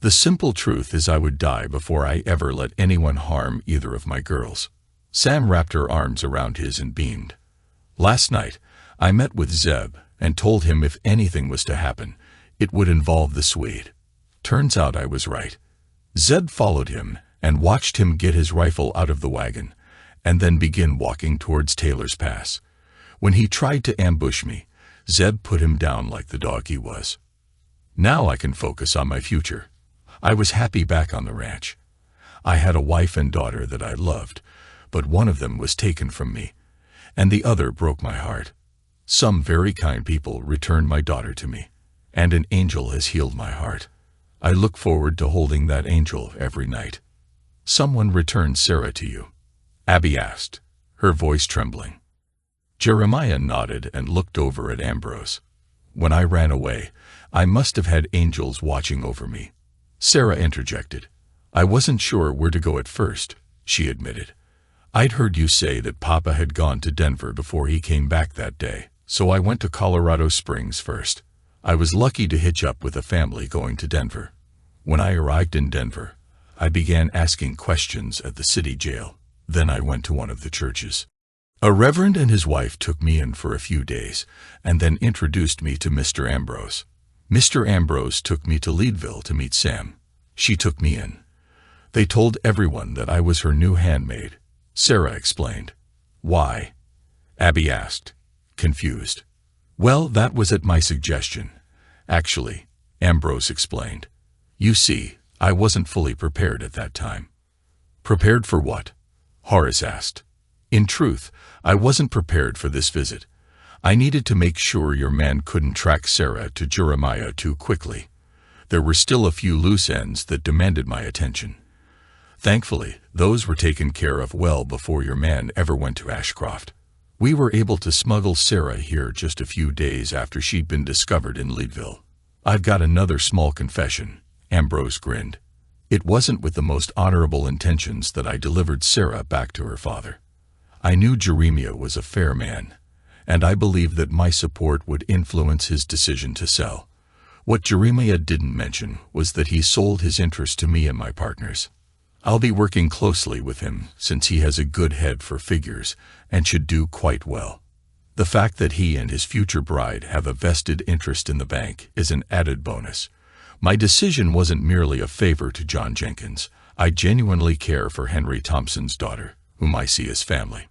The simple truth is I would die before I ever let anyone harm either of my girls. Sam wrapped her arms around his and beamed. Last night, I met with Zeb, and told him if anything was to happen, it would involve the Swede. Turns out I was right. Zeb followed him and watched him get his rifle out of the wagon, and then begin walking towards Taylor's Pass. When he tried to ambush me, Zeb put him down like the dog he was. Now I can focus on my future. I was happy back on the ranch. I had a wife and daughter that I loved, but one of them was taken from me, and the other broke my heart. Some very kind people returned my daughter to me, and an angel has healed my heart. I look forward to holding that angel every night. Someone returned Sarah to you? Abby asked, her voice trembling. Jeremiah nodded and looked over at Ambrose. When I ran away, I must have had angels watching over me. Sarah interjected. I wasn't sure where to go at first, she admitted. I'd heard you say that Papa had gone to Denver before he came back that day, so I went to Colorado Springs first. I was lucky to hitch up with a family going to Denver. When I arrived in Denver, I began asking questions at the city jail. Then I went to one of the churches. A reverend and his wife took me in for a few days and then introduced me to Mr. Ambrose. Mr. Ambrose took me to Leadville to meet Sam. She took me in. They told everyone that I was her new handmaid, Sarah explained. Why? Abby asked, confused. Well, that was at my suggestion. Actually, Ambrose explained. You see, I wasn't fully prepared at that time. Prepared for what? Horace asked. In truth, I wasn't prepared for this visit. I needed to make sure your man couldn't track Sarah to Jeremiah too quickly. There were still a few loose ends that demanded my attention. Thankfully, those were taken care of well before your man ever went to Ashcroft. We were able to smuggle Sarah here just a few days after she'd been discovered in Leadville. I've got another small confession, Ambrose grinned. It wasn't with the most honorable intentions that I delivered Sarah back to her father. I knew Jeremiah was a fair man, and I believed that my support would influence his decision to sell. What Jeremiah didn't mention was that he sold his interest to me and my partners. I'll be working closely with him since he has a good head for figures and should do quite well. The fact that he and his future bride have a vested interest in the bank is an added bonus. My decision wasn't merely a favor to John Jenkins. I genuinely care for Henry Thompson's daughter, whom I see as family.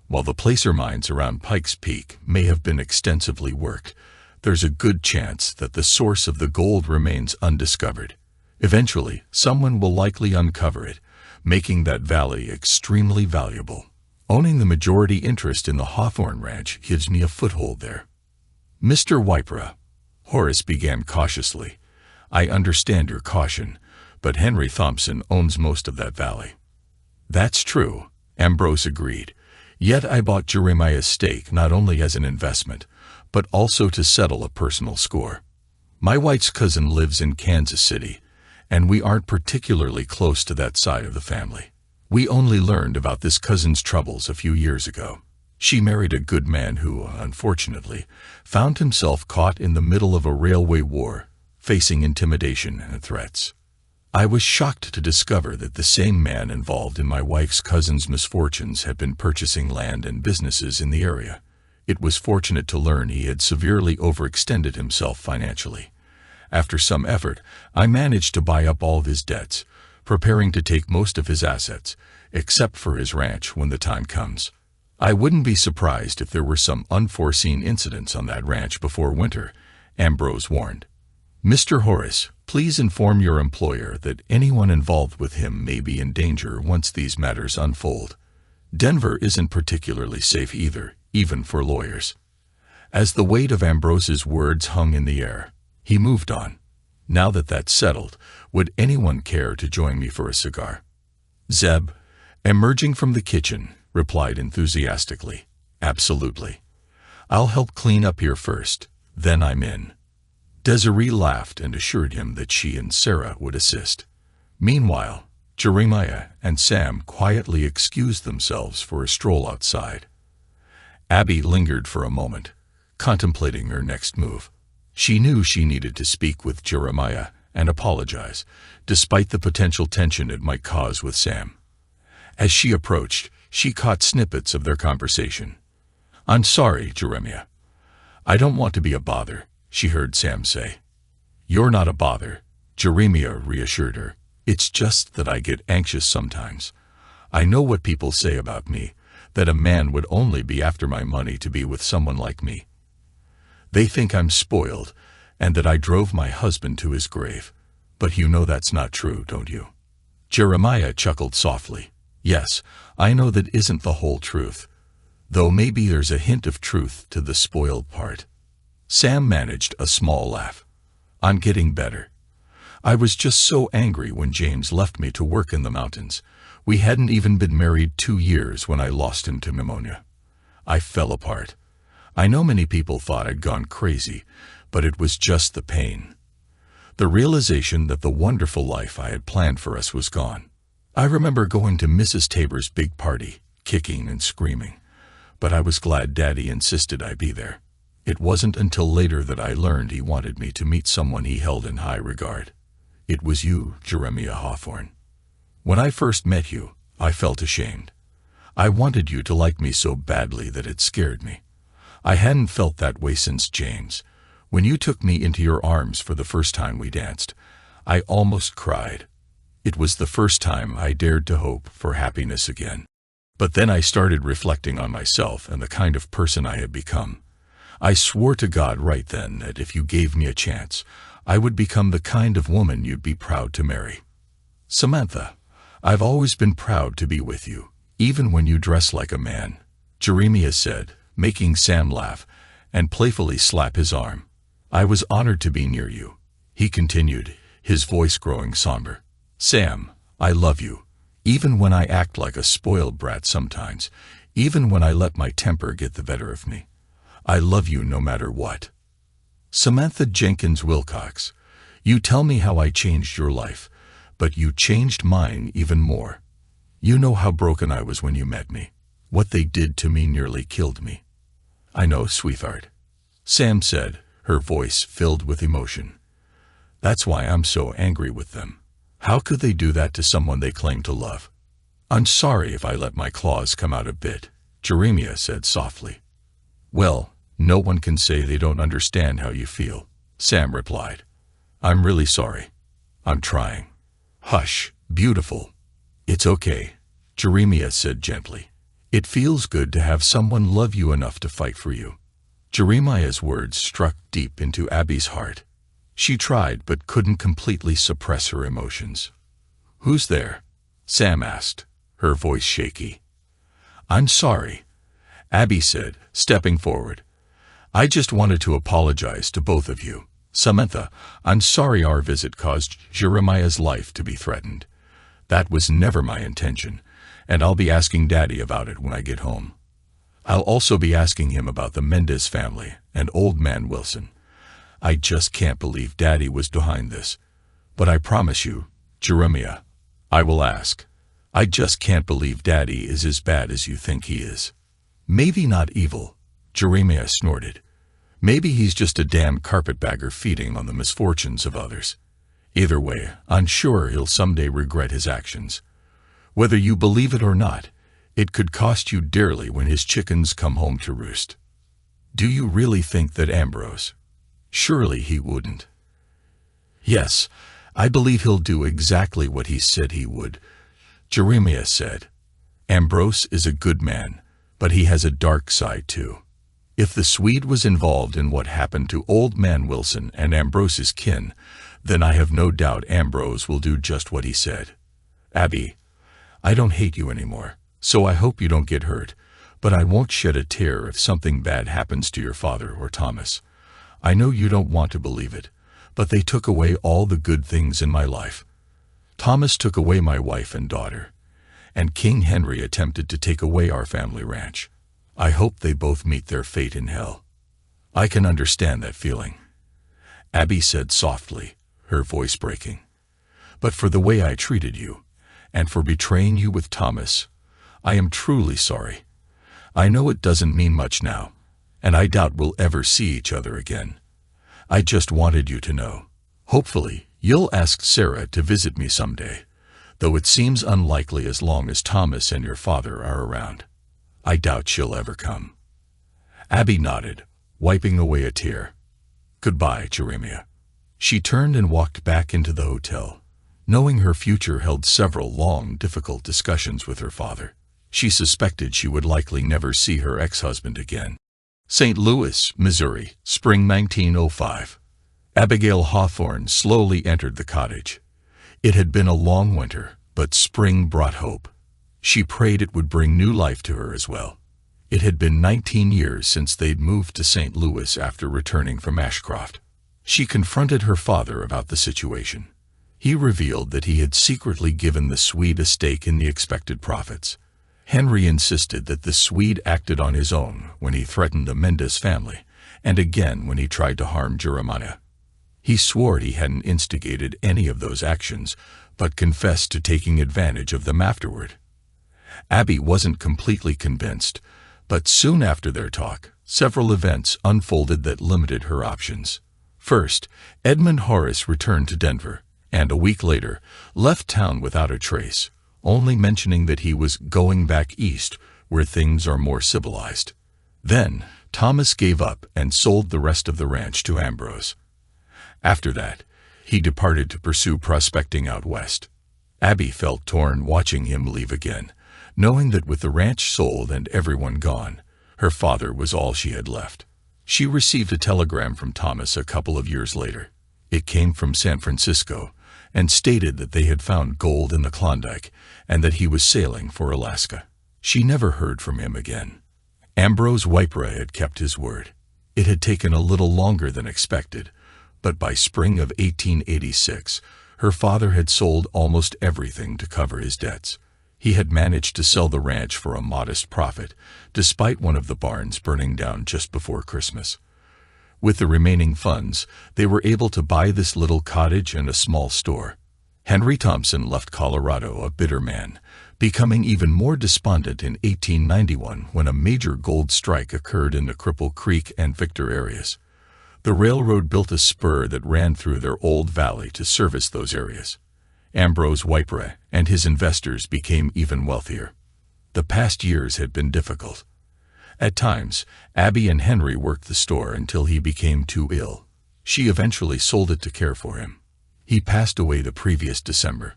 While the placer mines around Pikes Peak may have been extensively worked, there's a good chance that the source of the gold remains undiscovered. Eventually, someone will likely uncover it, making that valley extremely valuable. Owning the majority interest in the Hawthorne Ranch gives me a foothold there. Mr. Wipra, Horace began cautiously, I understand your caution, but Henry Thompson owns most of that valley. That's true, Ambrose agreed. Yet I bought Jeremiah's stake not only as an investment, but also to settle a personal score. My wife's cousin lives in Kansas City, and we aren't particularly close to that side of the family. We only learned about this cousin's troubles a few years ago. She married a good man who, unfortunately, found himself caught in the middle of a railway war, facing intimidation and threats. I was shocked to discover that the same man involved in my wife's cousin's misfortunes had been purchasing land and businesses in the area. It was fortunate to learn he had severely overextended himself financially. After some effort, I managed to buy up all of his debts, preparing to take most of his assets, except for his ranch when the time comes. I wouldn't be surprised if there were some unforeseen incidents on that ranch before winter, Ambrose warned. Mr. Horace, please inform your employer that anyone involved with him may be in danger once these matters unfold. Denver isn't particularly safe either, even for lawyers. As the weight of Ambrose's words hung in the air, he moved on. Now that that's settled, would anyone care to join me for a cigar? Zeb, emerging from the kitchen, replied enthusiastically, absolutely. I'll help clean up here first, then I'm in. Desiree laughed and assured him that she and Sarah would assist. Meanwhile, Jeremiah and Sam quietly excused themselves for a stroll outside. Abby lingered for a moment, contemplating her next move. She knew she needed to speak with Jeremiah and apologize, despite the potential tension it might cause with Sam. As she approached, she caught snippets of their conversation. I'm sorry, Jeremiah. "I don't want to be a bother," she heard Sam say. "You're not a bother," Jeremiah reassured her. "It's just that I get anxious sometimes. I know what people say about me, that a man would only be after my money to be with someone like me. They think I'm spoiled, and that I drove my husband to his grave. But you know that's not true, don't you?" Jeremiah chuckled softly. "Yes, I know that isn't the whole truth, though maybe there's a hint of truth to the spoiled part." Sam managed a small laugh. "I'm getting better. I was just so angry when James left me to work in the mountains. We hadn't even been married 2 years when I lost him to pneumonia. I fell apart. I know many people thought I'd gone crazy, but it was just the pain. The realization that the wonderful life I had planned for us was gone. I remember going to Mrs. Tabor's big party, kicking and screaming, but I was glad Daddy insisted I be there. It wasn't until later that I learned he wanted me to meet someone he held in high regard. It was you, Jeremiah Hawthorne. When I first met you, I felt ashamed. I wanted you to like me so badly that it scared me. I hadn't felt that way since James. When you took me into your arms for the first time we danced, I almost cried. It was the first time I dared to hope for happiness again. But then I started reflecting on myself and the kind of person I had become. I swore to God right then that if you gave me a chance, I would become the kind of woman you'd be proud to marry. Samantha, I've always been proud to be with you, even when you dress like a man," Jeremiah said, making Sam laugh and playfully slap his arm. "I was honored to be near you," he continued, his voice growing somber. "Sam, I love you, even when I act like a spoiled brat sometimes, even when I let my temper get the better of me. I love you no matter what." Samantha Jenkins Wilcox, you tell me how I changed your life, but you changed mine even more. You know how broken I was when you met me. What they did to me nearly killed me. "I know, sweetheart," Sam said, her voice filled with emotion. "That's why I'm so angry with them. How could they do that to someone they claim to love?" "I'm sorry if I let my claws come out a bit," Jeremiah said softly. "Well, no one can say they don't understand how you feel," Sam replied. "I'm really sorry. I'm trying." "Hush, beautiful. It's okay," Jeremiah said gently. "It feels good to have someone love you enough to fight for you." Jeremiah's words struck deep into Abby's heart. She tried but couldn't completely suppress her emotions. "Who's there?" Sam asked, her voice shaky. "I'm sorry," Abby said, stepping forward. "I just wanted to apologize to both of you. Samantha, I'm sorry our visit caused Jeremiah's life to be threatened. That was never my intention, and I'll be asking Daddy about it when I get home. I'll also be asking him about the Mendez family and Old Man Wilson. I just can't believe Daddy was behind this. But I promise you, Jeremiah, I will ask. I just can't believe Daddy is as bad as you think he is." "Maybe not evil," Jeremiah snorted. "Maybe he's just a damn carpetbagger feeding on the misfortunes of others. Either way, I'm sure he'll someday regret his actions. Whether you believe it or not, it could cost you dearly when his chickens come home to roost." "Do you really think that Ambrose? Surely he wouldn't." "Yes, I believe he'll do exactly what he said he would," Jeremiah said. "Ambrose is a good man, but he has a dark side too. If the Swede was involved in what happened to Old Man Wilson and Ambrose's kin, then I have no doubt Ambrose will do just what he said. Abby, I don't hate you anymore, so I hope you don't get hurt, but I won't shed a tear if something bad happens to your father or Thomas. I know you don't want to believe it, but they took away all the good things in my life. Thomas took away my wife and daughter, and King Henry attempted to take away our family ranch. I hope they both meet their fate in hell. I can understand that feeling," Abby said softly, her voice breaking. "But for the way I treated you, and for betraying you with Thomas, I am truly sorry. I know it doesn't mean much now, and I doubt we'll ever see each other again. I just wanted you to know. Hopefully, you'll ask Sarah to visit me someday, though it seems unlikely as long as Thomas and your father are around. I doubt she'll ever come." Abby nodded, wiping away a tear. "Goodbye, Jeremiah." She turned and walked back into the hotel. Knowing her future held several long, difficult discussions with her father, she suspected she would likely never see her ex-husband again. St. Louis, Missouri, spring 1905. Abigail Hawthorne slowly entered the cottage. It had been a long winter, but spring brought hope. She prayed it would bring new life to her as well. It had been 19 years since they'd moved to St. Louis after returning from Ashcroft. She confronted her father about the situation. He revealed that he had secretly given the Swede a stake in the expected profits. Henry insisted that the Swede acted on his own when he threatened the Mendes family, and again when he tried to harm Jeremiah. He swore he hadn't instigated any of those actions, but confessed to taking advantage of them afterward. Abby wasn't completely convinced, but soon after their talk, several events unfolded that limited her options. First, Edmund Horace returned to Denver, and a week later, left town without a trace, only mentioning that he was going back east, where things are more civilized. Then, Thomas gave up and sold the rest of the ranch to Ambrose. After that, he departed to pursue prospecting out west. Abby felt torn watching him leave again, knowing that with the ranch sold and everyone gone, her father was all she had left. She received a telegram from Thomas a couple of years later. It came from San Francisco and stated that they had found gold in the Klondike and that he was sailing for Alaska. She never heard from him again. Ambrose Wypra had kept his word. It had taken a little longer than expected, but by spring of 1886, her father had sold almost everything to cover his debts. He had managed to sell the ranch for a modest profit, despite one of the barns burning down just before Christmas. With the remaining funds, they were able to buy this little cottage and a small store. Henry Thompson left Colorado a bitter man, becoming even more despondent in 1891 when a major gold strike occurred in the Cripple Creek and Victor areas. The railroad built a spur that ran through their old valley to service those areas. Ambrose Wypra and his investors became even wealthier. The past years had been difficult. At times, Abby and Henry worked the store until he became too ill. She eventually sold it to care for him. He passed away the previous December,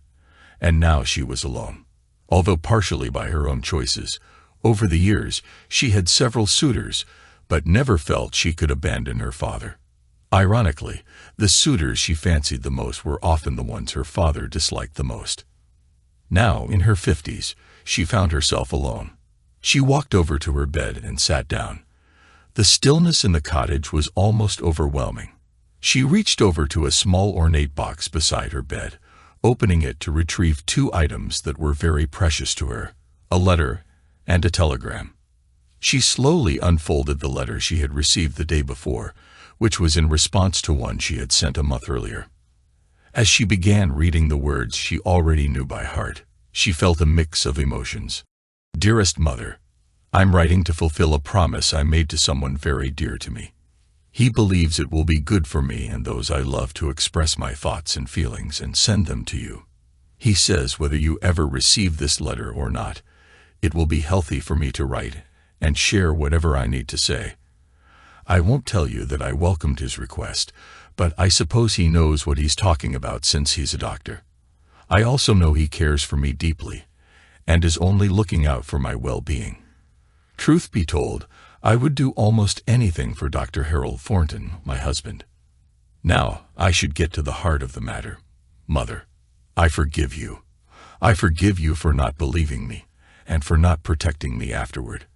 and now she was alone. Although partially by her own choices, over the years she had several suitors, but never felt she could abandon her father. Ironically, the suitors she fancied the most were often the ones her father disliked the most. Now, in her 50s, she found herself alone. She walked over to her bed and sat down. The stillness in the cottage was almost overwhelming. She reached over to a small ornate box beside her bed, opening it to retrieve two items that were very precious to her, a letter and a telegram. She slowly unfolded the letter she had received the day before, which was in response to one she had sent a month earlier. As she began reading the words she already knew by heart, she felt a mix of emotions. "Dearest Mother, I'm writing to fulfill a promise I made to someone very dear to me. He believes it will be good for me and those I love to express my thoughts and feelings and send them to you. He says whether you ever receive this letter or not, it will be healthy for me to write and share whatever I need to say. I won't tell you that I welcomed his request, but I suppose he knows what he's talking about since he's a doctor. I also know he cares for me deeply and is only looking out for my well-being. Truth be told, I would do almost anything for Dr. Harold Thornton, my husband. Now, I should get to the heart of the matter. Mother, I forgive you. I forgive you for not believing me and for not protecting me afterward.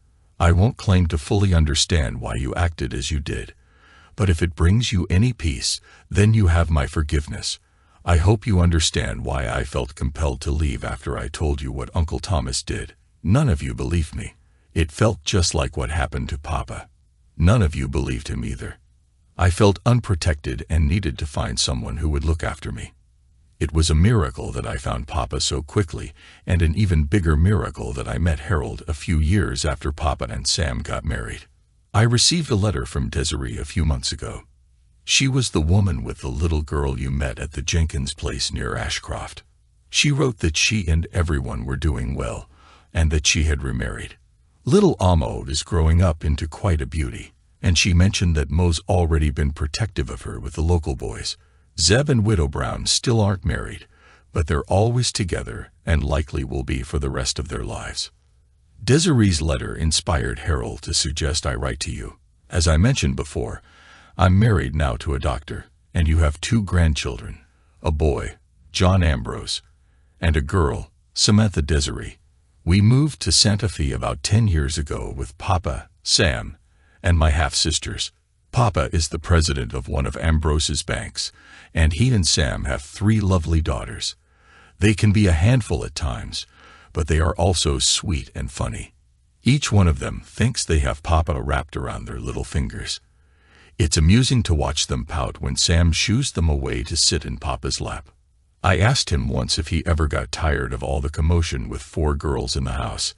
I won't claim to fully understand why you acted as you did, but if it brings you any peace, then you have my forgiveness. I hope you understand why I felt compelled to leave after I told you what Uncle Thomas did. None of you believed me. It felt just like what happened to Papa. None of you believed him either. I felt unprotected and needed to find someone who would look after me. It was a miracle that I found Papa so quickly, and an even bigger miracle that I met Harold a few years after Papa and Sam got married. I received a letter from Desiree a few months ago. She was the woman with the little girl you met at the Jenkins place near Ashcroft. She wrote that she and everyone were doing well, and that she had remarried. Little Ahmad is growing up into quite a beauty. and she mentioned that Mo's already been protective of her with the local boys. Zeb and Widow Brown still aren't married, but they're always together and likely will be for the rest of their lives. Desiree's letter inspired Harold to suggest I write to you. As I mentioned before, I'm married now to a doctor, and you have 2 grandchildren, a boy, John Ambrose, and a girl, Samantha Desiree. We moved to Santa Fe about 10 years ago with Papa, Sam, and my half-sisters. Papa is the president of one of Ambrose's banks, and he and Sam have 3 lovely daughters. They can be a handful at times, but they are also sweet and funny. Each one of them thinks they have Papa wrapped around their little fingers. It's amusing to watch them pout when Sam shoos them away to sit in Papa's lap. I asked him once if he ever got tired of all the commotion with 4 girls in the house.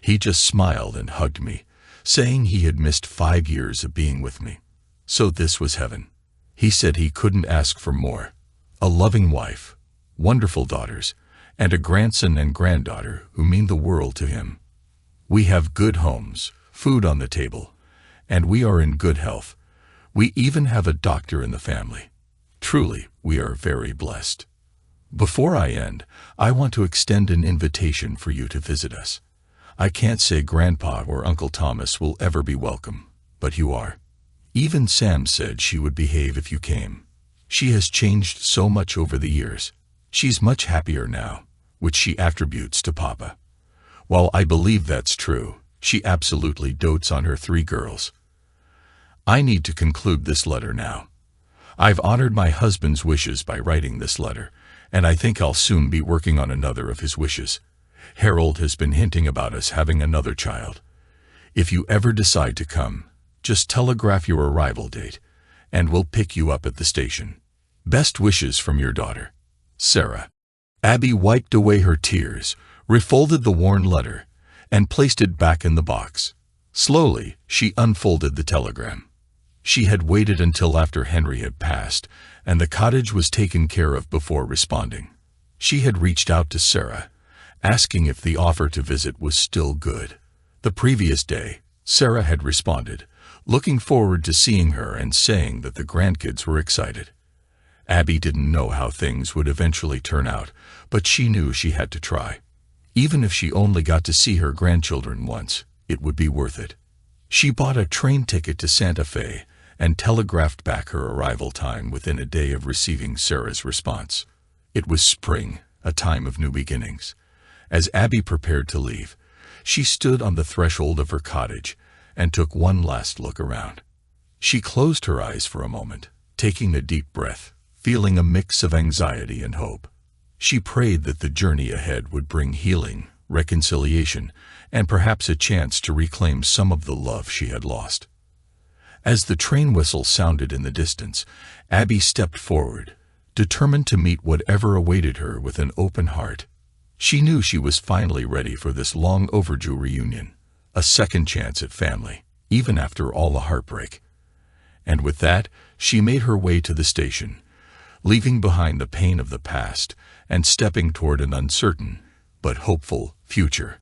He just smiled and hugged me, saying he had missed 5 years of being with me. So this was heaven. He said he couldn't ask for more. A loving wife, wonderful daughters, and a grandson and granddaughter who mean the world to him. We have good homes, food on the table, and we are in good health. We even have a doctor in the family. Truly, we are very blessed. Before I end, I want to extend an invitation for you to visit us. I can't say Grandpa or Uncle Thomas will ever be welcome, but you are. Even Sam said she would behave if you came. She has changed so much over the years. She's much happier now, which she attributes to Papa. While I believe that's true, she absolutely dotes on her 3 girls. I need to conclude this letter now. I've honored my husband's wishes by writing this letter, and I think I'll soon be working on another of his wishes. Harold has been hinting about us having another child. If you ever decide to come, just telegraph your arrival date, and we'll pick you up at the station. Best wishes from your daughter, Sarah. Abby wiped away her tears, refolded the worn letter, and placed it back in the box. Slowly, she unfolded the telegram. She had waited until after Henry had passed, and the cottage was taken care of before responding. She had reached out to Sarah, asking if the offer to visit was still good. The previous day, Sarah had responded, looking forward to seeing her and saying that the grandkids were excited. Abby didn't know how things would eventually turn out, but she knew she had to try. Even if she only got to see her grandchildren once, it would be worth it. She bought a train ticket to Santa Fe and telegraphed back her arrival time within a day of receiving Sarah's response. It was spring, a time of new beginnings. As Abby prepared to leave, she stood on the threshold of her cottage and took one last look around. She closed her eyes for a moment, taking a deep breath, feeling a mix of anxiety and hope. She prayed that the journey ahead would bring healing, reconciliation, and perhaps a chance to reclaim some of the love she had lost. As the train whistle sounded in the distance, Abby stepped forward, determined to meet whatever awaited her with an open heart. She knew she was finally ready for this long-overdue reunion, a second chance at family, even after all the heartbreak. And with that, she made her way to the station, leaving behind the pain of the past and stepping toward an uncertain but hopeful future.